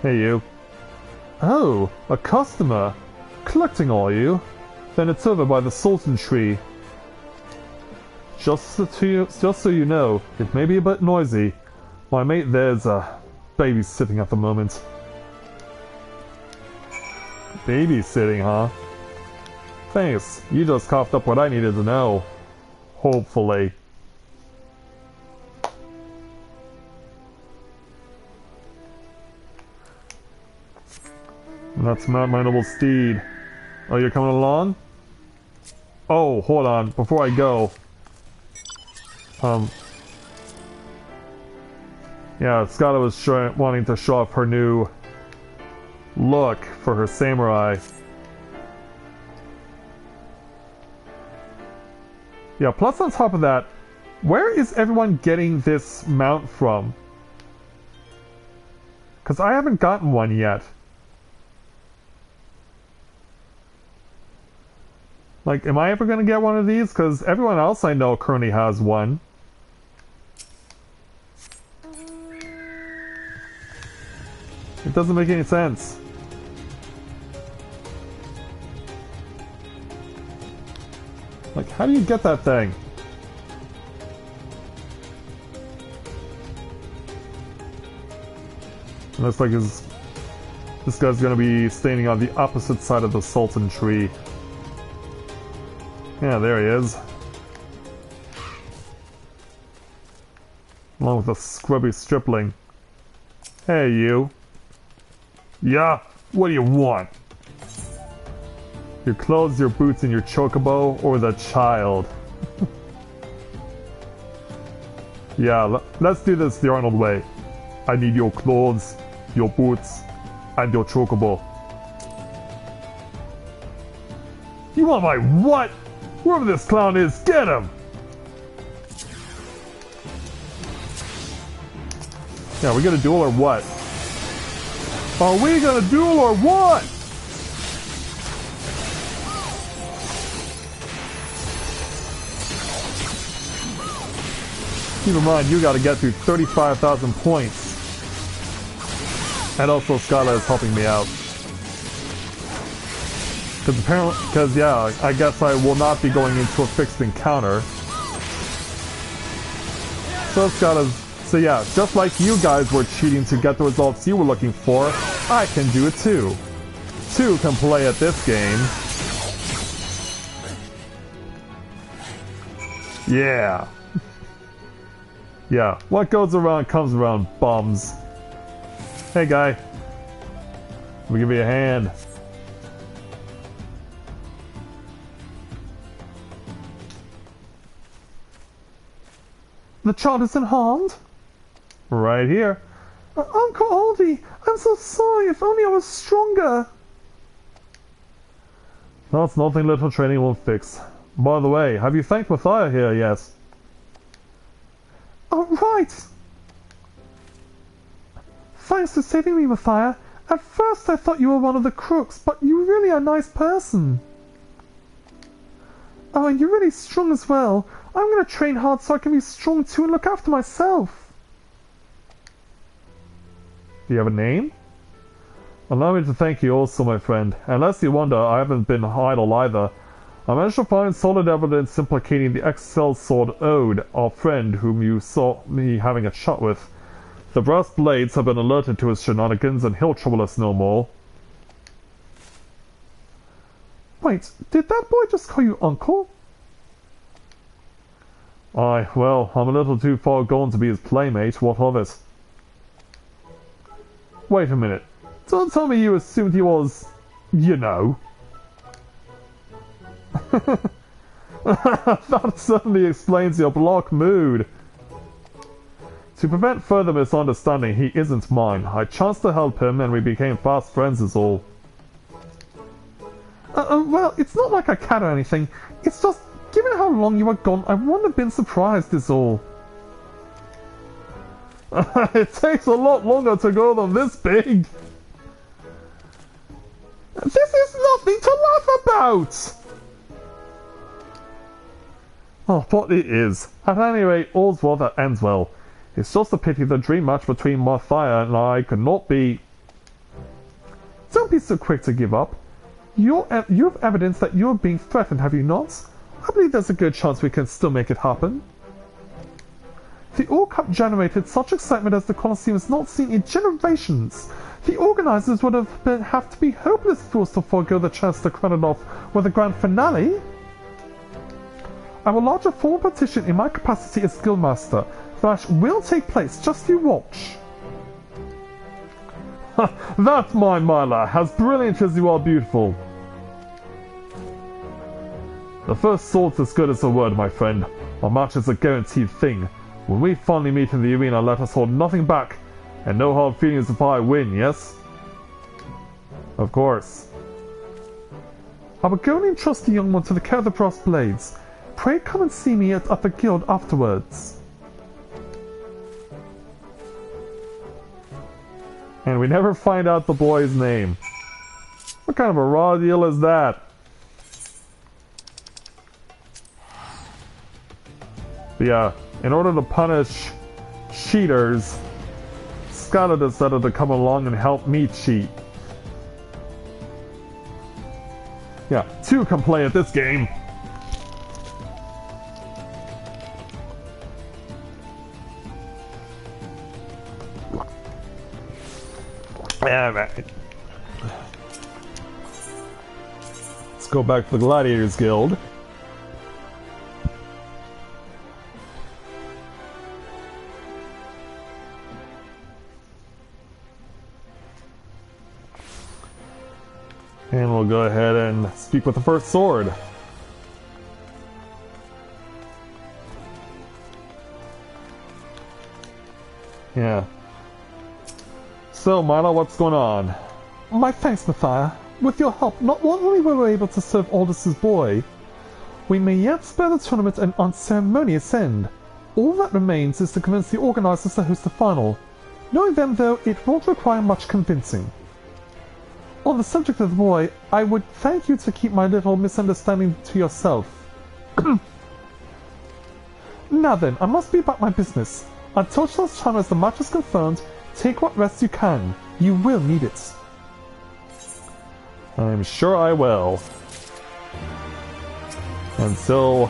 Hey, you. Oh, a customer. Collecting, are you? Then it's over by the Sultan tree. Just so you know, it may be a bit noisy. My mate there's babysitting at the moment. Babysitting, huh? Thanks, you just coughed up what I needed to know. Hopefully. Let's mount my noble steed. Oh, you're coming along? Oh, hold on, before I go. Yeah, Skyla was wanting to show off her new look for her samurai. Yeah, plus on top of that, where is everyone getting this mount from? Because I haven't gotten one yet. Like, am I ever going to get one of these? Because everyone else I know currently has one. It doesn't make any sense. Like, how do you get that thing? Looks like this guy's gonna be standing on the opposite side of the Sultan tree. Yeah, there he is. Along with a scrubby stripling. Hey, you. Yeah, what do you want? Your clothes, your boots, and your chocobo, or the child? Yeah, let's do this the Arnold way. I need your clothes, your boots, and your chocobo. You want my what? Whoever this clown is, get him! Yeah, we gonna duel or what? Are we gonna duel or what? Keep in mind, you gotta get through 35,000 points. And also Skyla is helping me out. Because yeah, I guess I will not be going into a fixed encounter. So yeah, just like you guys were cheating to get the results you were looking for, I can do it too. Two can play at this game. Yeah. Yeah, what goes around comes around, bums. Hey guy. Let me give you a hand. The child isn't harmed? Right here. Uncle Aldi, I'm so sorry, if only I was stronger. That's nothing little training won't fix. By the way, have you thanked Matthia here yet? Oh, right! Thanks for saving me, Matthia. At first I thought you were one of the crooks, but you're really a nice person. Oh, and you're really strong as well. I'm gonna train hard so I can be strong too and look after myself. Do you have a name? Allow me to thank you also, my friend. Unless you wonder, I haven't been idle either. I managed to find solid evidence implicating the XIV sword Ode, our friend whom you saw me having a chat with. The brass blades have been alerted to his shenanigans and he'll trouble us no more. Wait, did that boy just call you uncle? Aye, well, I'm a little too far gone to be his playmate, what of it? Wait a minute, don't tell me you assumed he was, you know. That certainly explains your block mood. To prevent further misunderstanding, he isn't mine. I chanced to help him and we became fast friends is all. Well, it's not like a cat or anything. It's just, given how long you were gone, I wouldn't have been surprised is all. It takes a lot longer to grow than this big. This is nothing to laugh about! Oh, but it is. At any rate, all's well that ends well. It's just a pity the dream match between Matthia and I could not be... Don't be so quick to give up. You have evidence that you're being threatened, have you not? I believe there's a good chance we can still make it happen. The All Cup generated such excitement as the Colosseum has not seen in generations. The organizers would have to be hopeless fools to forego the chance to crown it off with a grand finale. I will lodge a formal petition in my capacity as Guildmaster. The match will take place, just you watch. That's my Myla, as brilliant as you are beautiful. The first sword's as good as a word, my friend. Our match is a guaranteed thing. When we finally meet in the arena, let us hold nothing back, and no hard feelings if I win, yes? Of course. I will go and entrust the young one to the care of the brass blades. Pray come and see me at the guild afterwards. And we never find out the boy's name. What kind of a raw deal is that? But yeah, in order to punish cheaters, Skylar decided to come along and help me cheat. Yeah, two can play at this game. Alright. Let's go back to the Gladiators Guild. And we'll go ahead and speak with the first sword. Yeah. So, Myla, what's going on? My thanks, Matthia. With your help, not only were we able to serve Aldous' boy, we may yet spare the tournament an unceremonious end. All that remains is to convince the organizers to host the final. Knowing them, though, it won't require much convincing. On the subject of the boy, I would thank you to keep my little misunderstanding to yourself. Now then, I must be about my business. Until such time as the match is confirmed, take what rest you can. You will need it. I'm sure I will. Until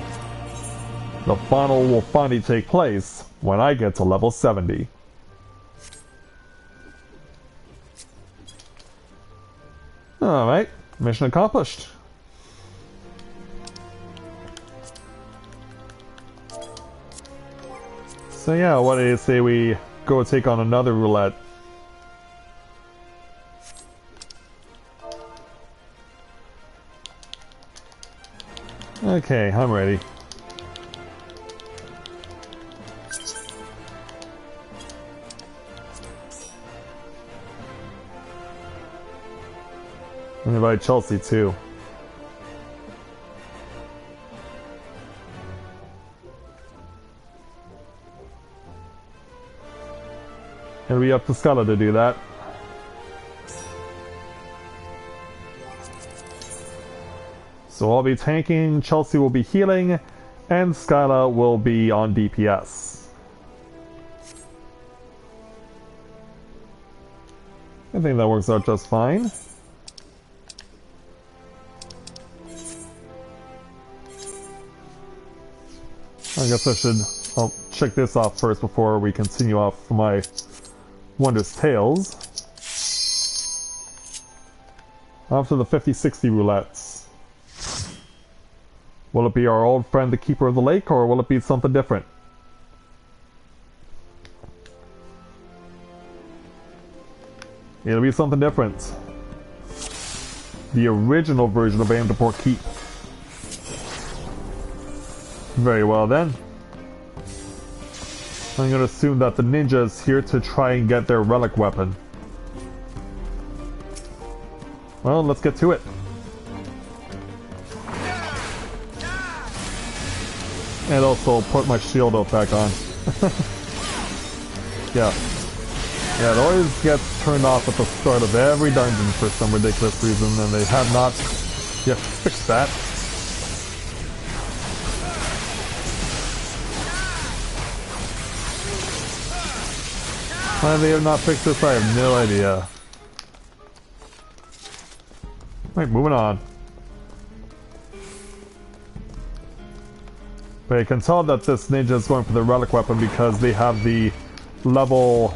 the final will finally take place when I get to level 70. Alright, mission accomplished. So yeah, what do you say we go take on another roulette? Okay, I'm ready. And invite Chelsea too. It'll be up to Skylar to do that. So I'll be tanking, Chelsea will be healing, and Skylar will be on DPS. I think that works out just fine. I guess I'll check this off first before we continue off for my Wondrous Tales. After the 50-60 roulettes. Will it be our old friend the Keeper of the Lake, or will it be something different? It'll be something different. The original version of Amdapor Keep. Very well then. I'm gonna assume that the ninja is here to try and get their relic weapon. Well, let's get to it. And also put my shield up back on. Yeah, it always gets turned off at the start of every dungeon for some ridiculous reason, and they have not yet fixed that. Why they have not fixed this, I have no idea. Right, moving on. But you can tell that this ninja is going for the relic weapon because they have the level,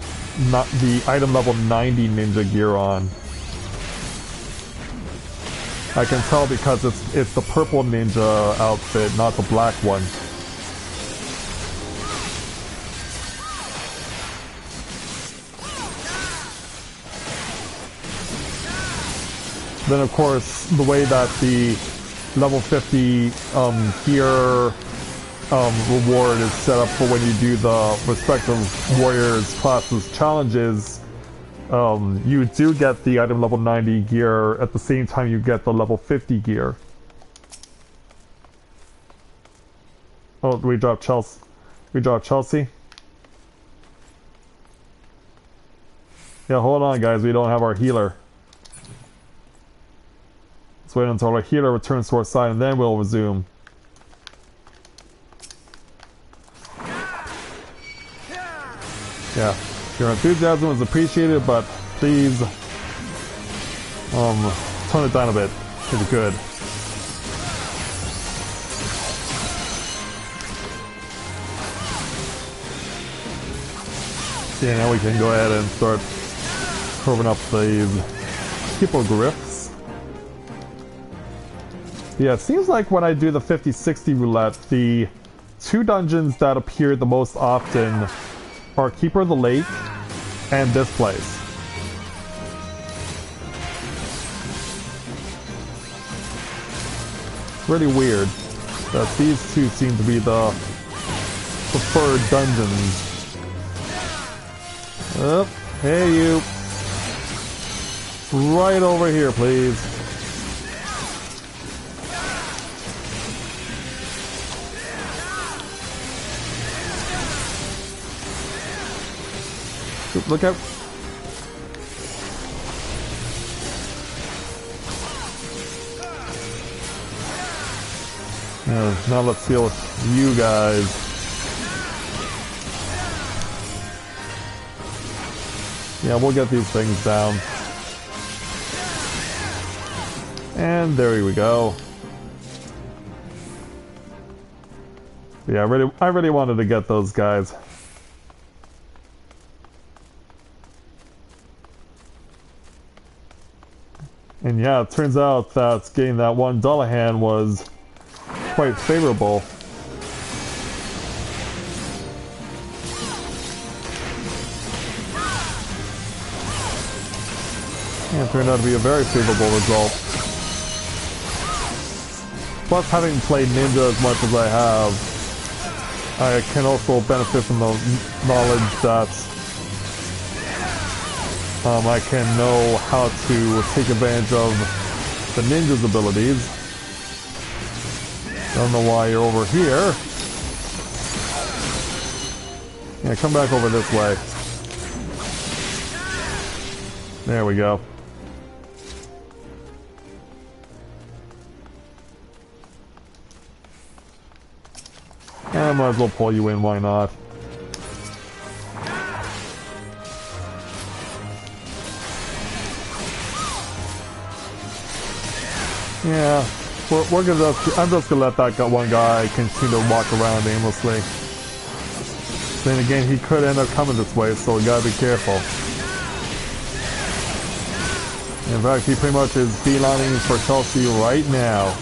not the item level 90 ninja gear on. I can tell because it's the purple ninja outfit, not the black one. Then of course, the way that the level 50 gear reward is set up for when you do the respective warriors classes challenges, you do get the item level 90 gear at the same time you get the level 50 gear. Oh, we dropped Chelsea. We dropped Chelsea. Yeah, hold on guys, we don't have our healer. Let's wait until our healer returns to our side and then we'll resume. Yeah, your enthusiasm is appreciated, but please tone it down a bit. It's good. Yeah, now we can go ahead and start carving up these hippogriffs. Yeah, it seems like when I do the 50-60 roulette, the two dungeons that appear the most often are Keeper of the Lake and this place. Really weird that these two seem to be the preferred dungeons. Oh, hey you. Right over here, please. Look out. Now let's deal with you guys. Yeah, we'll get these things down. And there we go. Yeah, I really wanted to get those guys. And yeah, it turns out that getting that one Dullahan was quite favorable. Yeah, it turned out to be a very favorable result. Plus, having played Ninja as much as I have, I can also benefit from the knowledge that I can know how to take advantage of the ninja's abilities. Don't know why you're over here. Yeah, come back over this way. There we go. I might as well pull you in, why not? Yeah, we're gonna. I'm just gonna let that one guy continue to walk around aimlessly. Then again, he could end up coming this way, so we gotta be careful. In fact, he pretty much is beelining for Chelsea right now.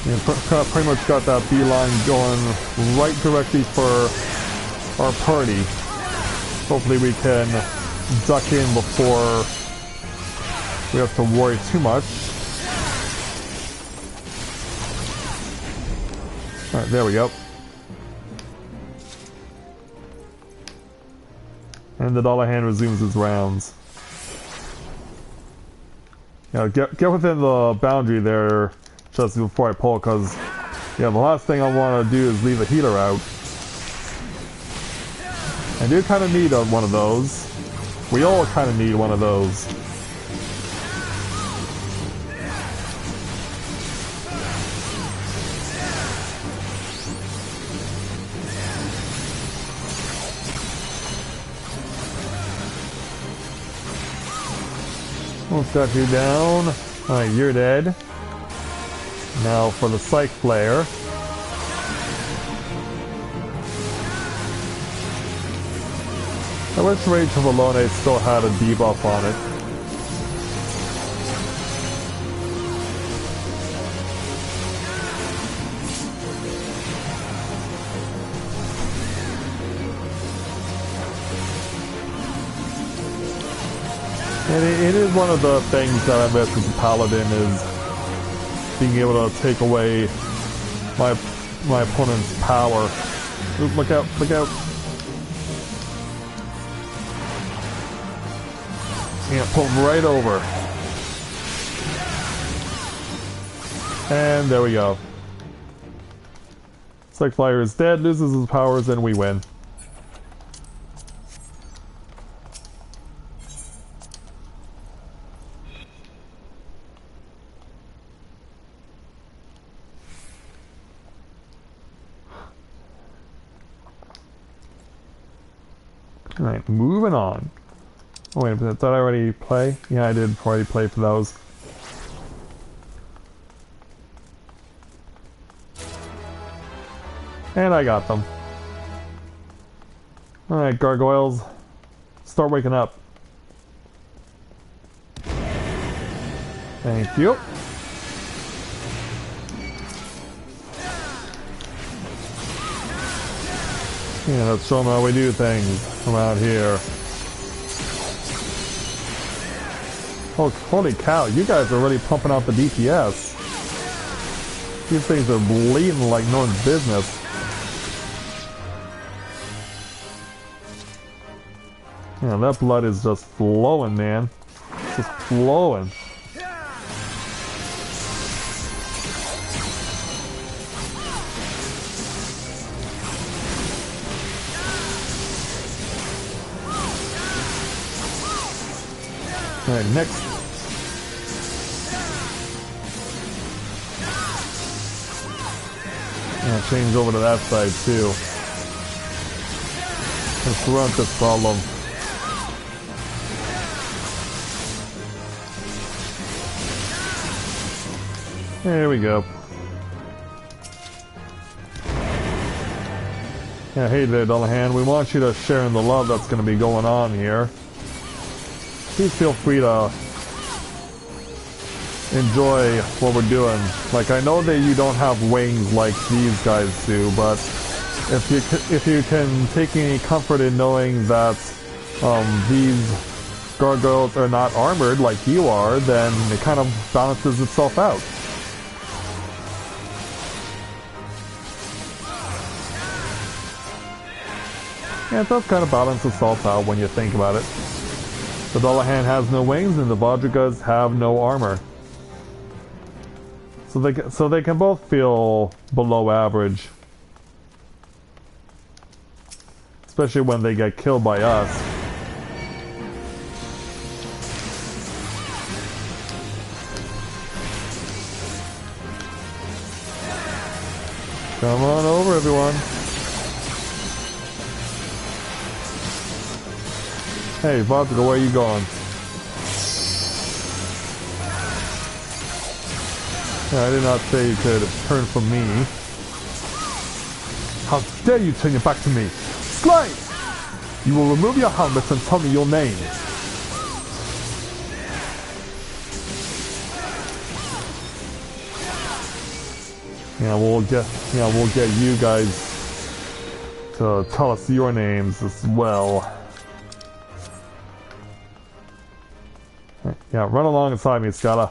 And pretty much got that beeline going right directly for our party. Hopefully we can duck in before we have to worry too much. Alright, there we go. And the Dullahan resumes his rounds. Yeah, get within the boundary there just before I pull, because yeah, the last thing I want to do is leave a healer out. I do kind of need one of those. We all kind of need one of those. Almost got you down. Alright, you're dead. Now for the Psych Flare. I wish Rage of Alone still had a debuff on it. And it is one of the things that I miss with the Paladin is being able to take away my opponent's power. Ooh, look out, look out. Yeah, pull him right over. And there we go. Psych Flyer is dead, loses his powers, and we win. Alright, moving on. Oh wait a minute, did I already play? Yeah, I did already play for those. And I got them. Alright, gargoyles. Start waking up. Thank you. Yeah, let's show them how we do things around here. Oh, holy cow, you guys are really pumping out the DPS. These things are bleeding like no one's business. Yeah, that blood is just flowing, man. It's just flowing. Alright, next. Yeah, change over to that side too. Confront this problem. There we go. Yeah, hey there, Dullahan. We want you to share in the love that's going to be going on here. Please feel free to enjoy what we're doing. Like, I know that you don't have wings like these guys do, but if you can take any comfort in knowing that these gargoyles are not armored like you are, then it kind of balances itself out. Yeah, it does kind of balance itself out when you think about it. The Dullahan has no wings and the Vodrigas have no armor. So they can both feel below average. Especially when they get killed by us. Come on over, everyone. Hey, Vodka, where are you going? Yeah, I did not say you could turn from me. How dare you turn your back to me? Slave! You will remove your helmets and tell me your name. Yeah, we'll get you guys to tell us your names as well. Yeah, run alongside me, Scala.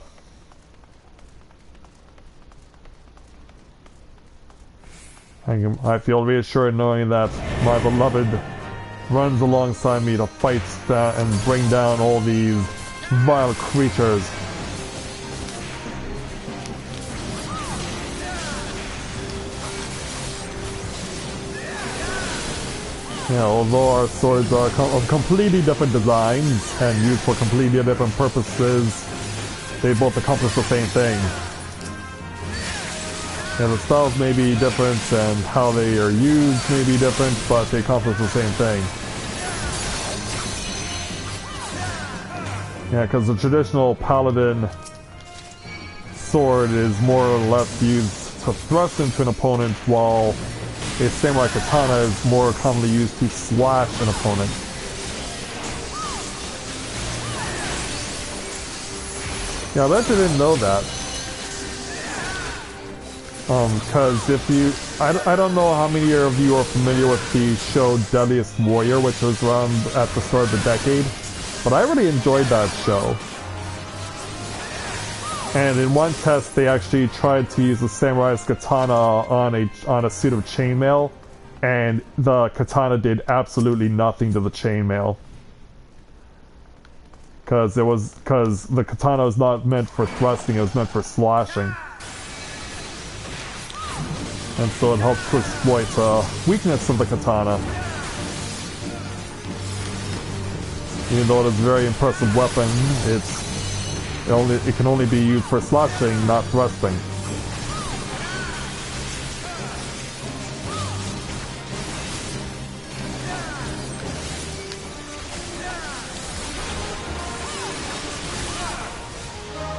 I feel reassured knowing that my beloved runs alongside me to fight and bring down all these vile creatures. Yeah, although our swords are of completely different designs and used for completely different purposes, they both accomplish the same thing. Yeah, the styles may be different and how they are used may be different, but they accomplish the same thing. Yeah, because the traditional Paladin sword is more or less used to thrust into an opponent, while a samurai katana is more commonly used to slash an opponent. Yeah, I actually didn't know that. Because if you... I don't know how many of you are familiar with the show Deadliest Warrior, which was around at the start of the decade, but I really enjoyed that show. And in one test, they actually tried to use the samurai's katana on a suit of chainmail, and the katana did absolutely nothing to the chainmail. Because the katana was not meant for thrusting; it was meant for slashing. And so it helps to exploit the weakness of the katana. Even though it is a very impressive weapon, it can only be used for slashing, not thrusting.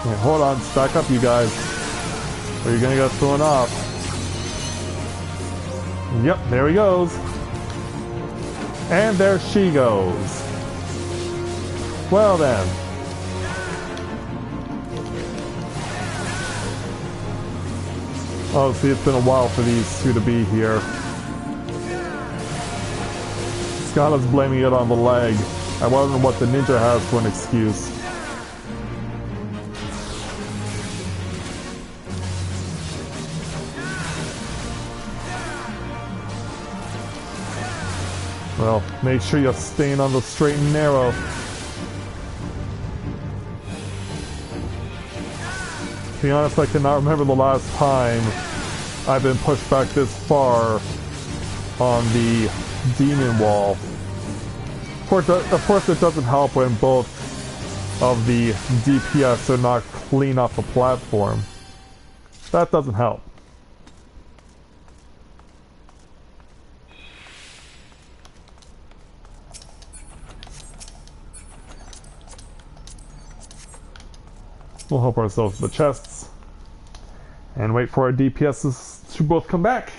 Okay, hold on, stack up you guys, or you're gonna get thrown off. Yep, there he goes. And there she goes. Well then. Oh, see, it's been a while for these two to be here. Scarlett's blaming it on the leg. I wonder what the ninja has for an excuse. Well, make sure you're staying on the straight and narrow. To be honest, I cannot remember the last time I've been pushed back this far on the demon wall. Of course it doesn't help when both of the DPS are not clean off the platform. That doesn't help. We'll help ourselves with the chests and wait for our DPSs to both come back.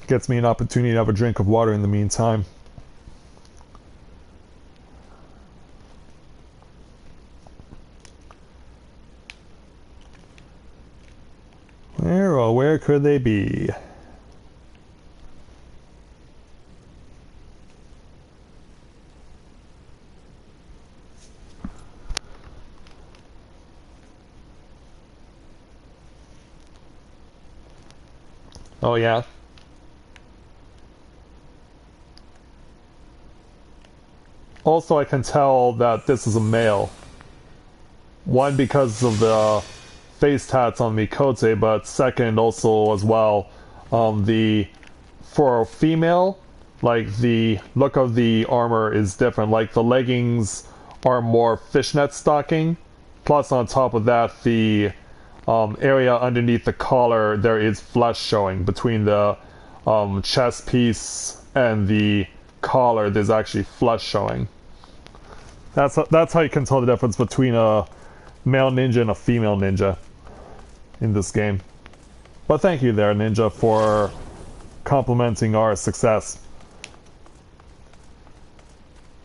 Gets me an opportunity to have a drink of water in the meantime. Where could they be? Oh yeah. Also, I can tell that this is a male. One, because of the face tats on Mikote, but second also as well, for a female, like the look of the armor is different. Like the leggings are more fishnet stocking, plus on top of that the area underneath the collar there is flesh showing. Between the chest piece and the collar there's actually flesh showing. That's how you can tell the difference between a male ninja and a female ninja in this game. But thank you there, Ninja, for complimenting our success.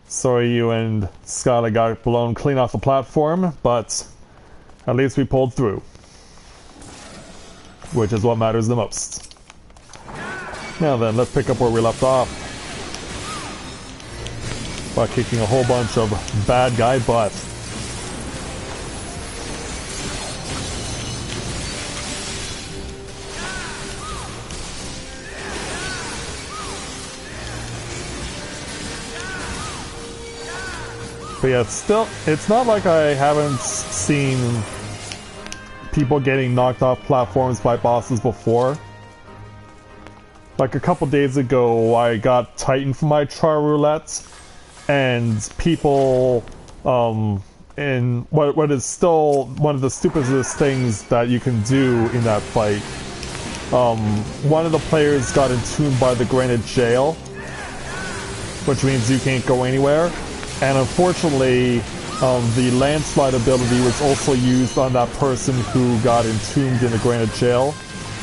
Sorry you and Skyla got blown clean off the platform, but at least we pulled through, which is what matters the most. Now then, let's pick up where we left off by kicking a whole bunch of bad guy butt. But yeah, it's not like I haven't seen people getting knocked off platforms by bosses before. Like a couple days ago, I got Titan for my Char Roulette, and people in what is still one of the stupidest things that you can do in that fight. One of the players got entombed by the granite jail, which means you can't go anywhere. And unfortunately, the landslide ability was also used on that person who got entombed in the granite jail.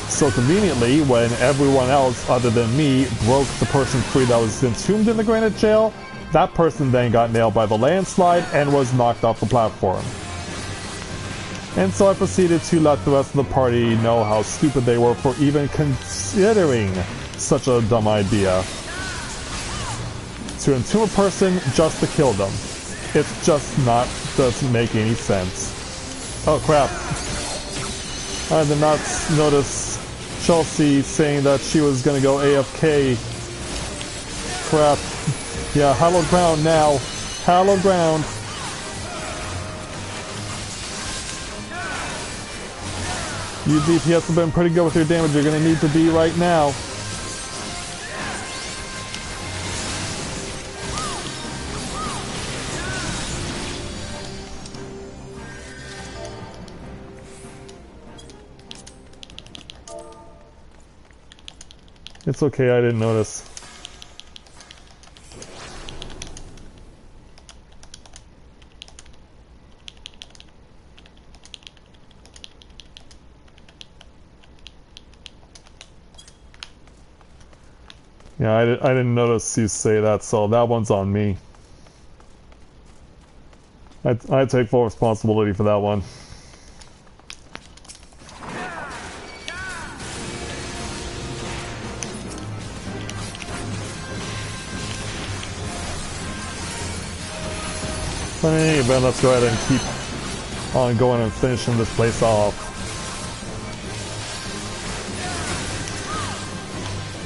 So conveniently, when everyone else other than me broke the person free that was entombed in the granite jail, that person then got nailed by the landslide and was knocked off the platform. And so I proceeded to let the rest of the party know how stupid they were for even considering such a dumb idea. To entomb a person just to kill them. It's just doesn't make any sense. Oh crap. I did not notice Chelsea saying that she was gonna go AFK. Crap. Yeah, hallowed ground now. Hallowed ground. You DPS have been pretty good with your damage. You're gonna need to be right now. It's okay, I didn't notice. Yeah, I didn't notice you say that, so that one's on me. I take full responsibility for that one. But in any event, let's go ahead and keep on going and finishing this place off.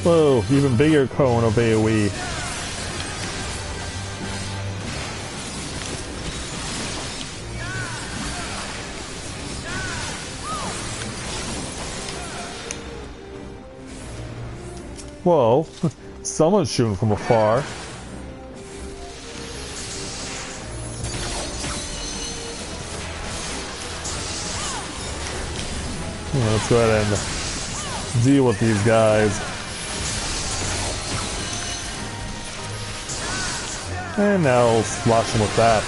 Whoa, even bigger cone of AoE. Whoa, someone's shooting from afar. Yeah, let's go ahead and deal with these guys. And now we'll splash them with that.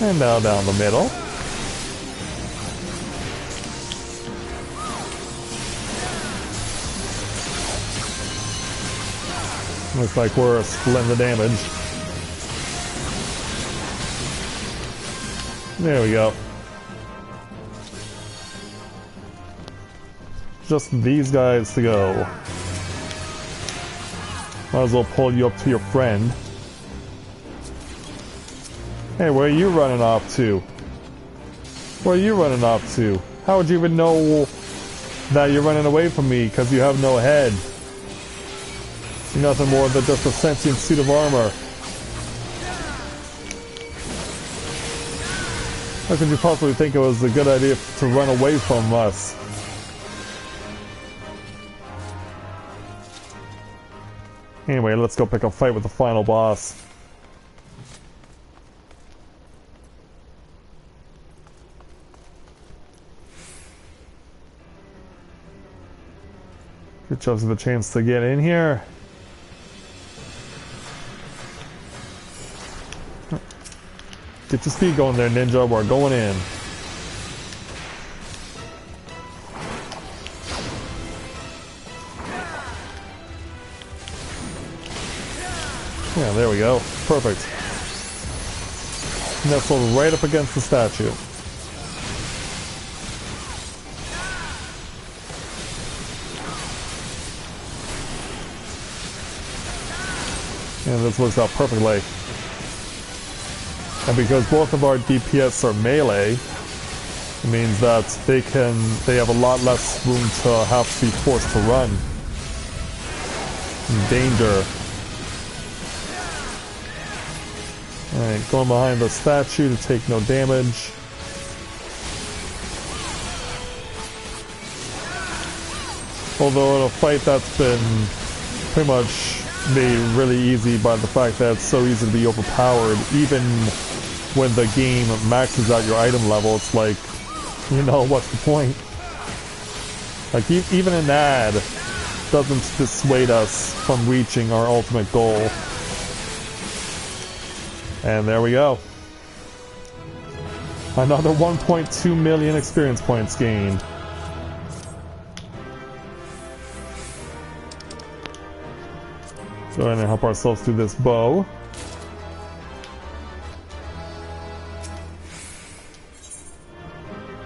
And now down the middle. Looks like we're splitting the damage. There we go. Just these guys to go. Might as well pull you up to your friend. Hey, where are you running off to? Where are you running off to? How would you even know that you're running away from me because you have no head? You're nothing more than just a sentient suit of armor. How could you possibly think it was a good idea to run away from us? Anyway, let's go pick a fight with the final boss. Give Chelsea the chance to get in here. Get your speed going there, Ninja. We're going in. Yeah, there we go. Perfect. Nestled right up against the statue. And this works out perfectly. And because both of our DPS are melee, it means that they have a lot less room to have to be forced to run. In danger. Alright, going behind the statue to take no damage. Although in a fight that's been pretty much made really easy by the fact that it's so easy to be overpowered, even when the game maxes out your item level, it's like, you know, what's the point? Like, even an ad doesn't dissuade us from reaching our ultimate goal. And there we go. Another 1.2 million experience points gained. Go ahead and help ourselves through this bow.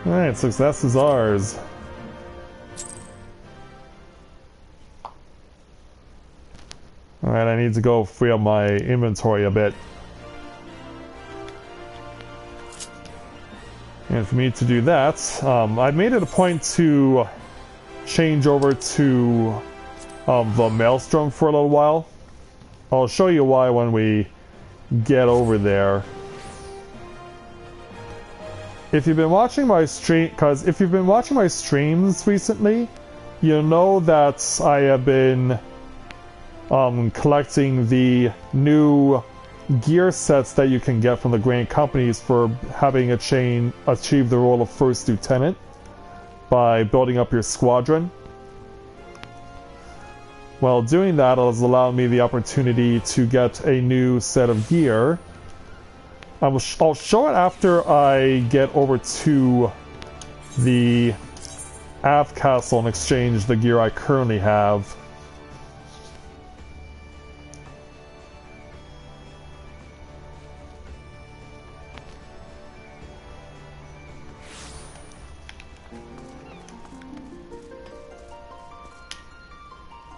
Alright, success is ours. Alright, I need to go free up my inventory a bit. And for me to do that, I made it a point to change over to the Maelstrom for a little while. I'll show you why when we get over there. If you've been watching my stream, because if you've been watching my streams recently, you'll know that I have been collecting the new gear sets that you can get from the Grand Companies for having achieve the role of First Lieutenant by building up your squadron. Well, doing that has allowed me the opportunity to get a new set of gear. I'll show it after I get over to the Aft Castle and exchange the gear I currently have.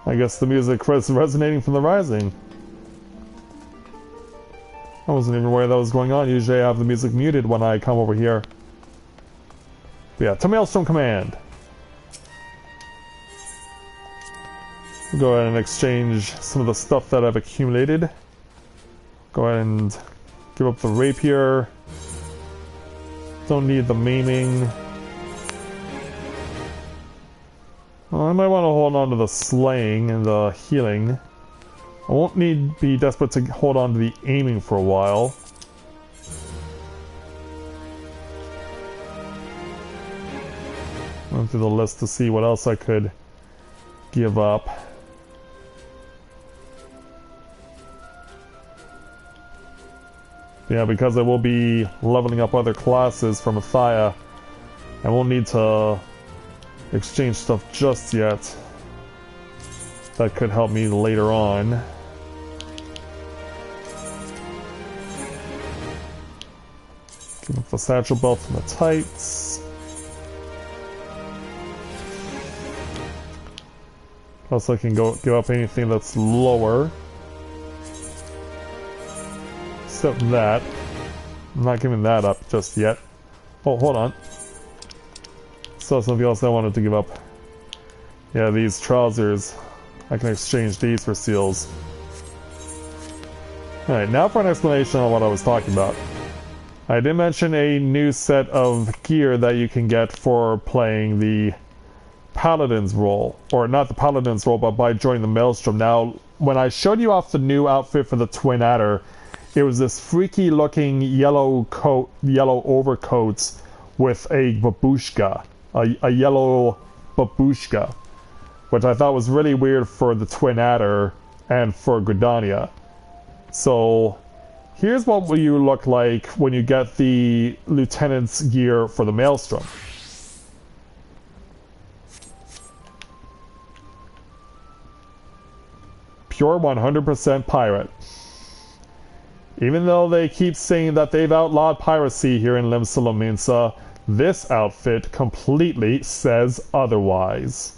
I guess the music was resonating from the Rising. I wasn't even aware that was going on. Usually I have the music muted when I come over here. But yeah, to Maelstrom Command. Go ahead and exchange some of the stuff that I've accumulated. Go ahead and give up the rapier. Don't need the maiming. Well, I might want to hold on to the slaying and the healing. I won't be desperate to hold on to the aiming for a while. Went through the list to see what else I could give up. Yeah, because I will be leveling up other classes for Matthia, I won't need to exchange stuff just yet. That could help me later on. Give up the satchel belt and the tights. Plus I can give up anything that's lower. Except that. I'm not giving that up just yet. Oh, hold on. Still something else I wanted to give up. Yeah, these trousers. I can exchange these for seals. Alright, now for an explanation on what I was talking about. I did mention a new set of gear that you can get for playing the Paladin's role. Or not the Paladin's role, but by joining the Maelstrom. Now, when I showed you off the new outfit for the Twin Adder, it was this freaky looking yellow overcoat with a babushka. A yellow babushka. Which I thought was really weird for the Twin Adder and for Gridania. So, here's what you look like when you get the Lieutenant's gear for the Maelstrom. Pure 100% pirate. Even though they keep saying that they've outlawed piracy here in Limsa, this outfit completely says otherwise.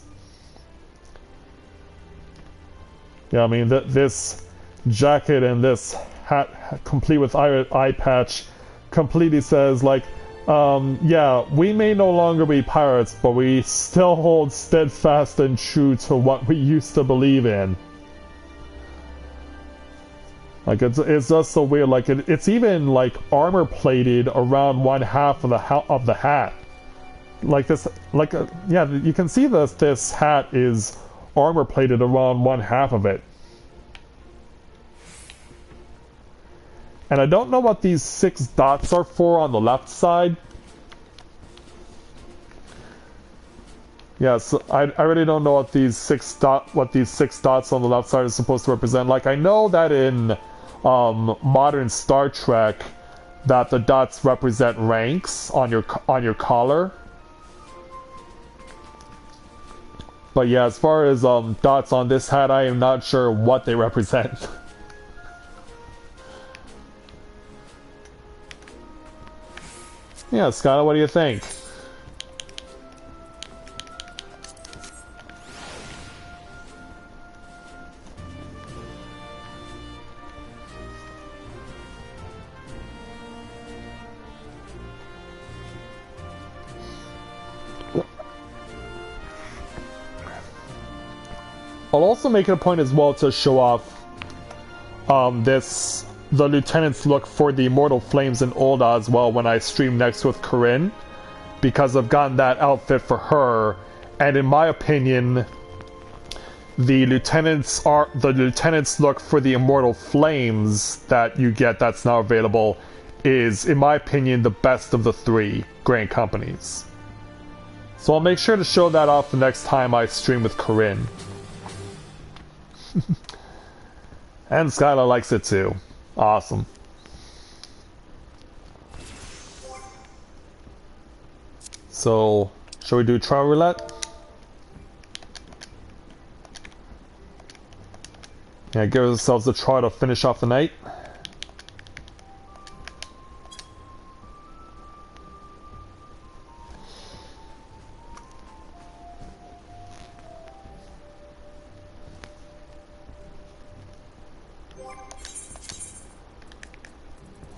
Yeah, I mean, this jacket and this hat, complete with eye patch, completely says, like, yeah, we may no longer be pirates, but we still hold steadfast and true to what we used to believe in. Like, it's just so weird. Like, it's even, like, armor-plated around one half of the hat. like this, like yeah, you can see this hat is armor plated around one half of it. And I don't know what these 6 dots are for on the left side. Yes, I really don't know what these 6 dots on the left side are supposed to represent. Like, I know that in modern Star Trek that the dots represent ranks on your collar. But yeah, as far as dots on this hat, I am not sure what they represent. Yeah, Skylar, what do you think? I'll also make it a point as well to show off the lieutenant's look for the Immortal Flames in Ulda as well when I stream next with Corinne, because I've gotten that outfit for her, and in my opinion, the lieutenant's look for the Immortal Flames that you get that's now available is, in my opinion, the best of the 3 Grand Companies. So I'll make sure to show that off the next time I stream with Corinne. And Skylar likes it too. Awesome. So, shall we do trial roulette? Yeah, give ourselves a try to finish off the night.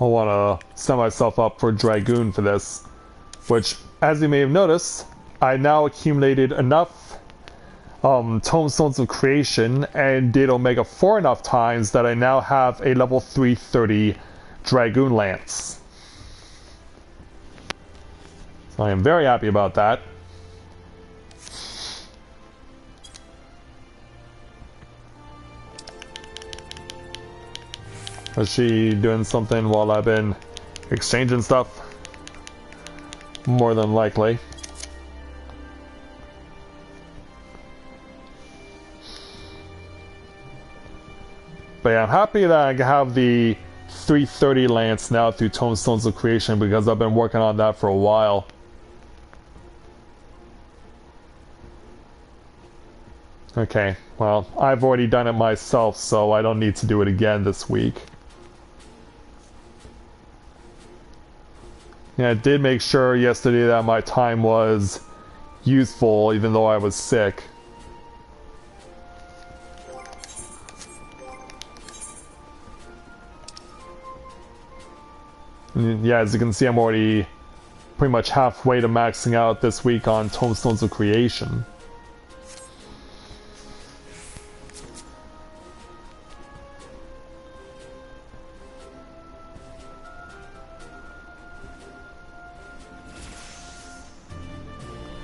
I want to set myself up for Dragoon for this, which, as you may have noticed, I now accumulated enough Tomestones of Creation and did Omega 4 enough times that I now have a level 330 Dragoon Lance. So I am very happy about that. Is she doing something while I've been exchanging stuff? More than likely. But yeah, I'm happy that I have the 330 Lance now through Tomestones of Creation, because I've been working on that for a while. Okay, well, I've already done it myself, so I don't need to do it again this week. Yeah, I did make sure yesterday that my time was useful, even though I was sick. And yeah, as you can see, I'm already pretty much halfway to maxing out this week on Tomestones of Creation.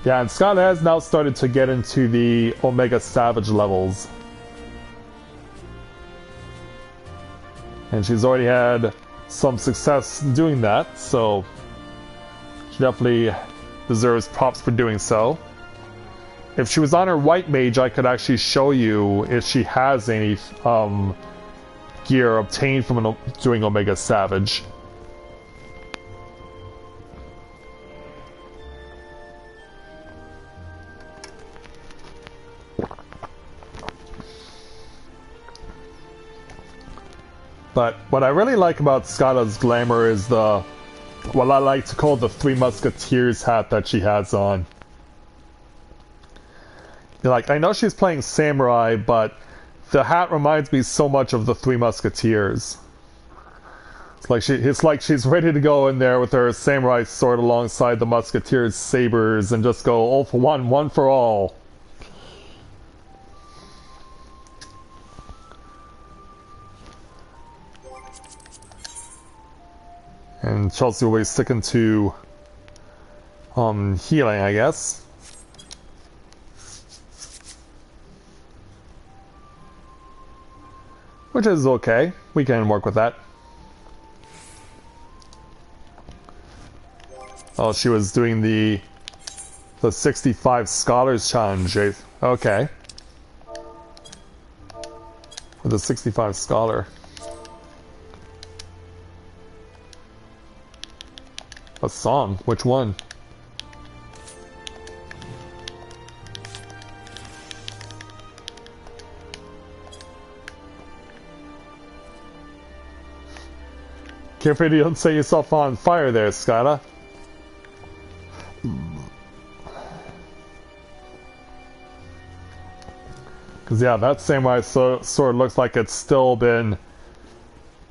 Yeah, and Scott has now started to get into the Omega Savage levels. And she's already had some success doing that, so she definitely deserves props for doing so. If she was on her White Mage, I could actually show you if she has any gear obtained from doing Omega Savage. But what I really like about Skylar's glamour is what I like to call the Three Musketeers hat that she has on. Like, I know she's playing Samurai, but the hat reminds me so much of the Three Musketeers. It's like she's ready to go in there with her samurai sword alongside the Musketeers' sabers and just go all for one, one for all. And Chelsea will be sticking to healing, I guess. Which is okay. We can work with that. Oh, she was doing the 65 Scholars Challenge. Okay. With the 65 Scholar. A song? Which one? Careful you don't set yourself on fire there, Skyla. Because, yeah, that samurai sword looks like it's still been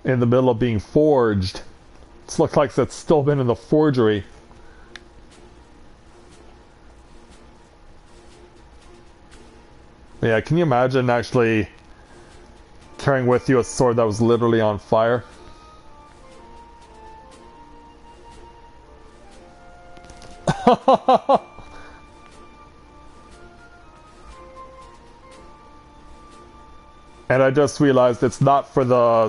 in the middle of being forged. It looks like it's still been in the forgery. Yeah, can you imagine actually carrying with you a sword that was literally on fire? And I just realized it's not for the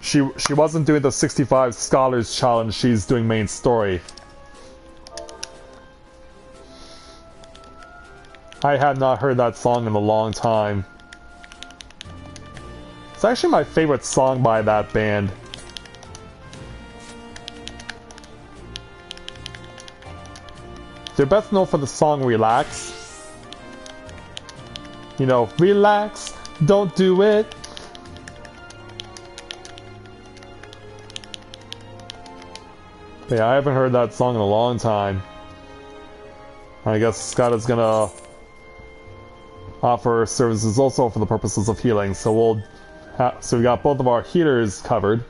she wasn't doing the 65 Scholars Challenge, she's doing main story. I had not heard that song in a long time. It's actually my favorite song by that band. They're best known for the song Relax. You know, relax, don't do it. But yeah, I haven't heard that song in a long time. I guess Scott is gonna offer services also for the purposes of healing, so so we got both of our healers covered.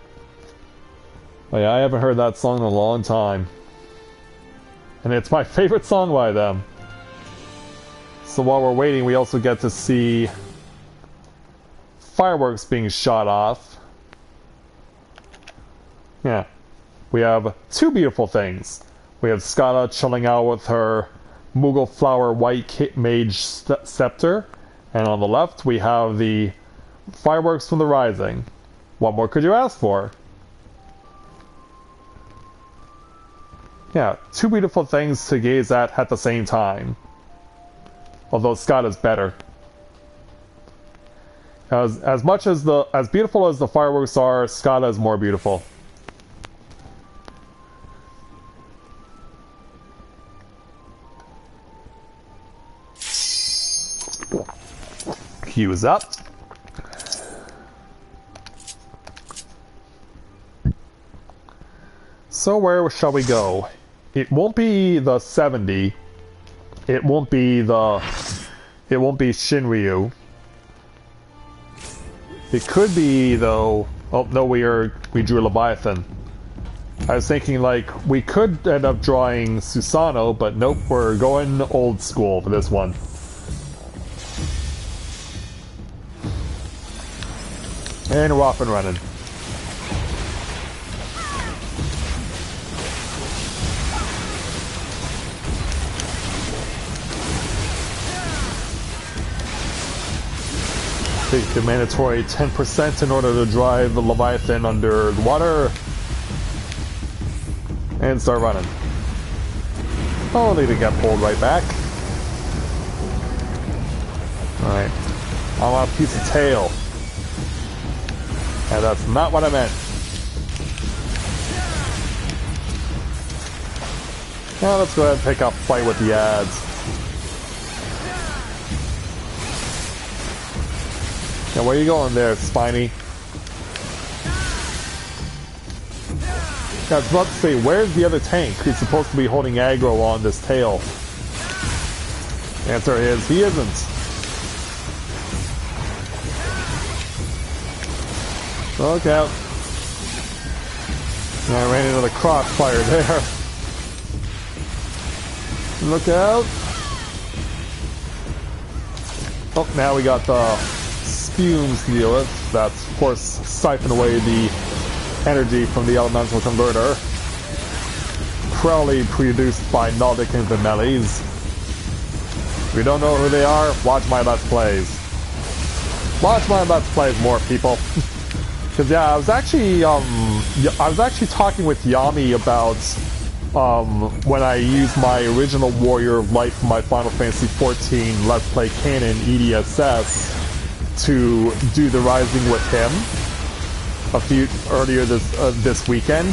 But yeah, I haven't heard that song in a long time. And it's my favorite song by them. So while we're waiting, we also get to see fireworks being shot off. Yeah. We have two beautiful things. We have Skada chilling out with her Moogle Flower White Mage Scepter. And on the left, we have the fireworks from the Rising. What more could you ask for? Yeah, two beautiful things to gaze at the same time. Although Skada's better. As beautiful as the fireworks are, Skada is more beautiful. Queue's up. So where shall we go? It won't be the 70. It won't be Shinryu. It could be though. Oh no, we drew Leviathan. I was thinking like we could end up drawing Susano, but nope, we're going old school for this one. And we're off and running. Take the mandatory 10% in order to drive the Leviathan under the water. And start running. Oh, they didn't get pulled right back. Alright. I want a piece of tail. And that's not what I meant. Now let's go ahead and pick up fight with the ads. Now where are you going there, Spiny? I was about to say, where's the other tank who's supposed to be holding aggro on this tail? The answer is, he isn't. Look out. I ran into the crossfire there. Look out. Oh, now we got the spumes to deal with. That's, of course, siphon away the energy from the elemental converter. probably produced by Nordic and Vanellis. If you don't know who they are, watch my Let's Plays. Watch my Let's Plays more, people. Because yeah, I was actually talking with Yami about when I used my original Warrior of Light from my Final Fantasy XIV Let's Play Canon EDSS to do the Rising with him earlier this weekend,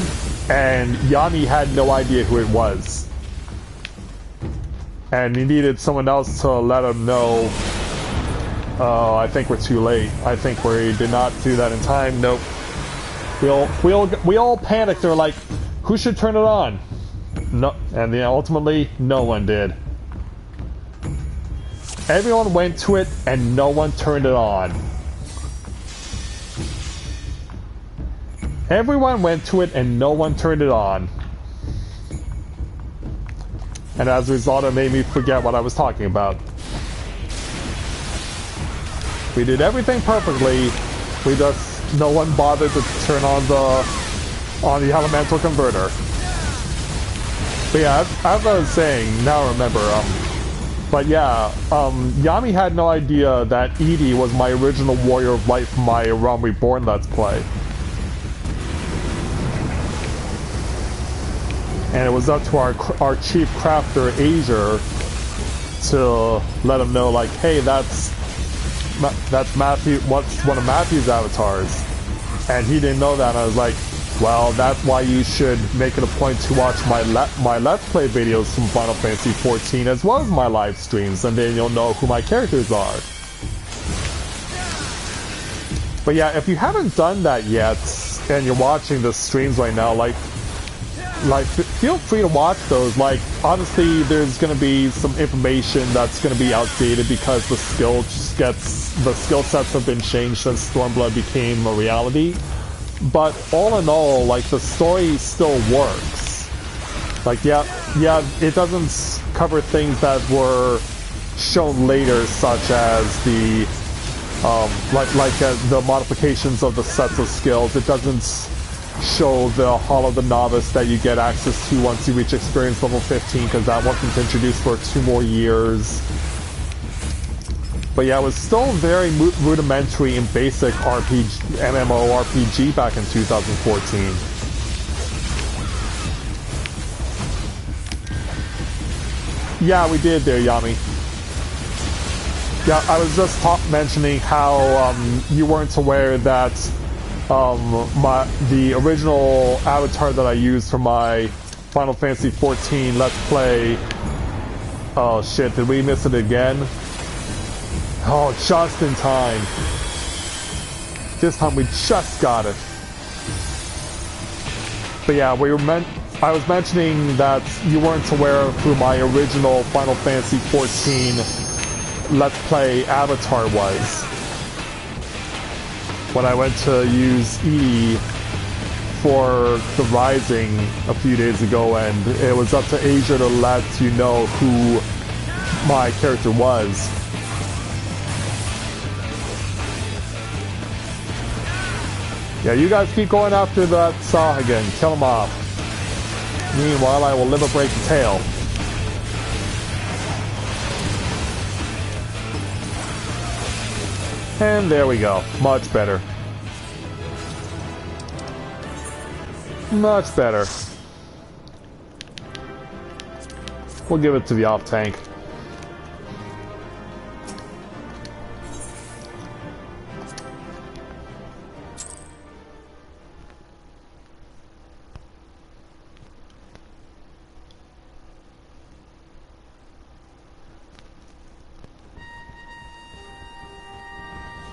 and Yami had no idea who it was, and he needed someone else to let him know. I think we're too late. I think we did not do that in time. Nope. We all panicked. They're like, who should turn it on? No, and then ultimately, no one did. Everyone went to it, and no one turned it on. Everyone went to it, and no one turned it on. And as a result, it made me forget what I was talking about. We did everything perfectly. No one bothered to turn on the elemental converter. But yeah, as I was saying, now I remember. But yeah, Yami had no idea that Edie was my original Warrior of Light from my Realm Reborn Let's Play. And it was up to our chief crafter, Asia, to let him know, like, hey, that's Matthew. What's one of Matthew's avatars? And he didn't know that. And I was like, well, that's why you should make it a point to watch my Let's Play videos from Final Fantasy XIV as well as my live streams, and then you'll know who my characters are. But yeah, if you haven't done that yet, and you're watching the streams right now, like feel free to watch those. Like, honestly, there's gonna be some information that's gonna be outdated because the skill sets have been changed since Stormblood became a reality. But all in all, like, the story still works. Like, yeah, it doesn't cover things that were shown later, such as the the modifications of the sets of skills. It doesn't show the Hall of the Novice that you get access to once you reach experience level 15, because that wasn't introduced for 2 more years. But yeah, it was still very rudimentary and basic MMORPG back in 2014. Yeah, we did there, Yami. Yeah, I was just mentioning how you weren't aware that the original avatar that I used for my Final Fantasy XIV Let's Play. Oh shit, did we miss it again? Oh, just in time. This time we just got it. But yeah, I was mentioning that you weren't aware of who my original Final Fantasy XIV Let's Play avatar was. When I went to use Edie for the Rising a few days ago, and it was up to Asia to let you know who my character was. Yeah, you guys keep going after that Sahuagin. Kill him off. Meanwhile, I will liberate the tail. And there we go. Much better. Much better. We'll give it to the off tank.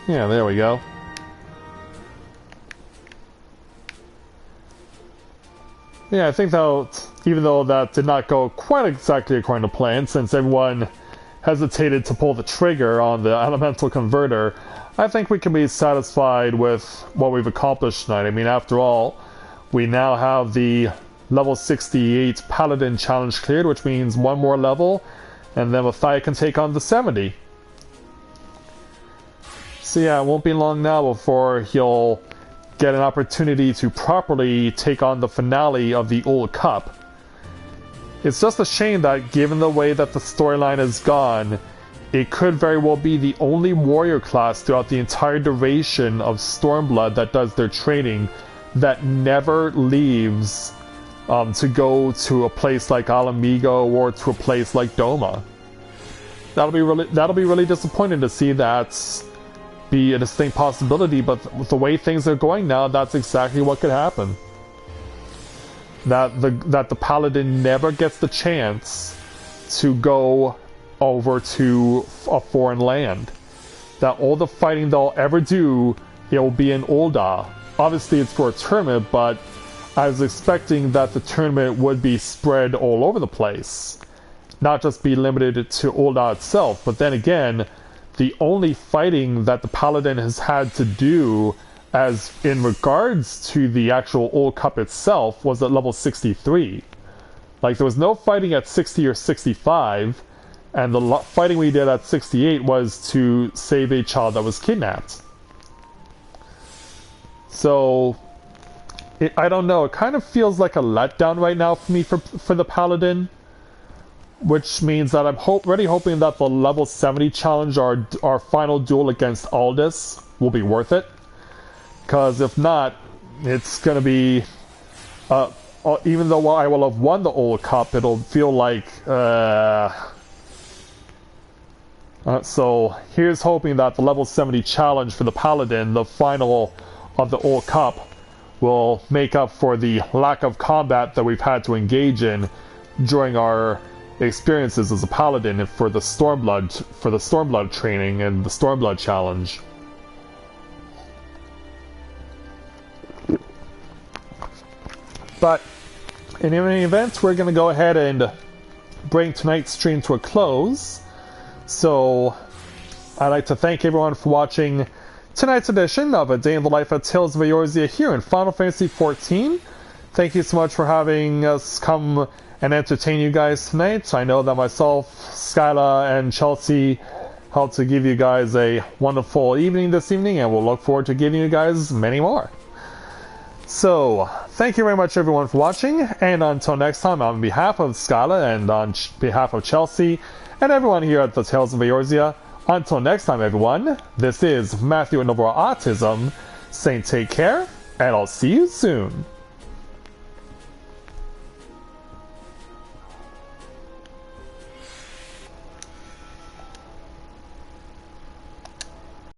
Yeah, there we go. Yeah, I think that even though that did not go quite exactly according to plan, since everyone hesitated to pull the trigger on the elemental converter, I think we can be satisfied with what we've accomplished tonight. I mean, after all, we now have the level 68 Paladin challenge cleared, which means one more level, and then Matthia can take on the 70. So yeah, it won't be long now before he'll get an opportunity to properly take on the finale of the Old Cup. It's just a shame that given the way that the storyline has gone, it could very well be the only warrior class throughout the entire duration of Stormblood that does their training that never leaves to go to a place like Alamigo or to a place like Doma. That'll be really disappointing to see that be a distinct possibility, but with the way things are going now, that's exactly what could happen. That the Paladin never gets the chance to go over to a foreign land. That all the fighting they'll ever do, it will be in Ul'dah. Obviously it's for a tournament, but I was expecting that the tournament would be spread all over the place. Not just be limited to Ul'dah itself, but then again, the only fighting that the Paladin has had to do as in regards to the actual Uld Cup itself was at level 63. Like, there was no fighting at 60 or 65, and the fighting we did at 68 was to save a child that was kidnapped. So, I don't know, it kind of feels like a letdown right now for me for the Paladin. Which means that I'm really hoping that the level 70 challenge, our final duel against Aldous, will be worth it. Because if not, it's going to be... even though I will have won the Uld Cup, it'll feel like... so here's hoping that the level 70 challenge for the Paladin, the final of the Uld Cup, will make up for the lack of combat that we've had to engage in during our experiences as a Paladin for the Stormblood training and the Stormblood challenge. But in any event, we're going to go ahead and bring tonight's stream to a close. So I'd like to thank everyone for watching tonight's edition of A Day in the Life of Tales of Eorzea here in Final Fantasy XIV. Thank you so much for having us come and entertain you guys tonight. I know that myself, Skyla, and Chelsea helped to give you guys a wonderful evening this evening, and we'll look forward to giving you guys many more. So, thank you very much everyone for watching, and until next time, on behalf of Skyla and on behalf of Chelsea and everyone here at the Tales of Eorzea, until next time everyone, this is Matthia and Novaura Autism, saying take care, and I'll see you soon.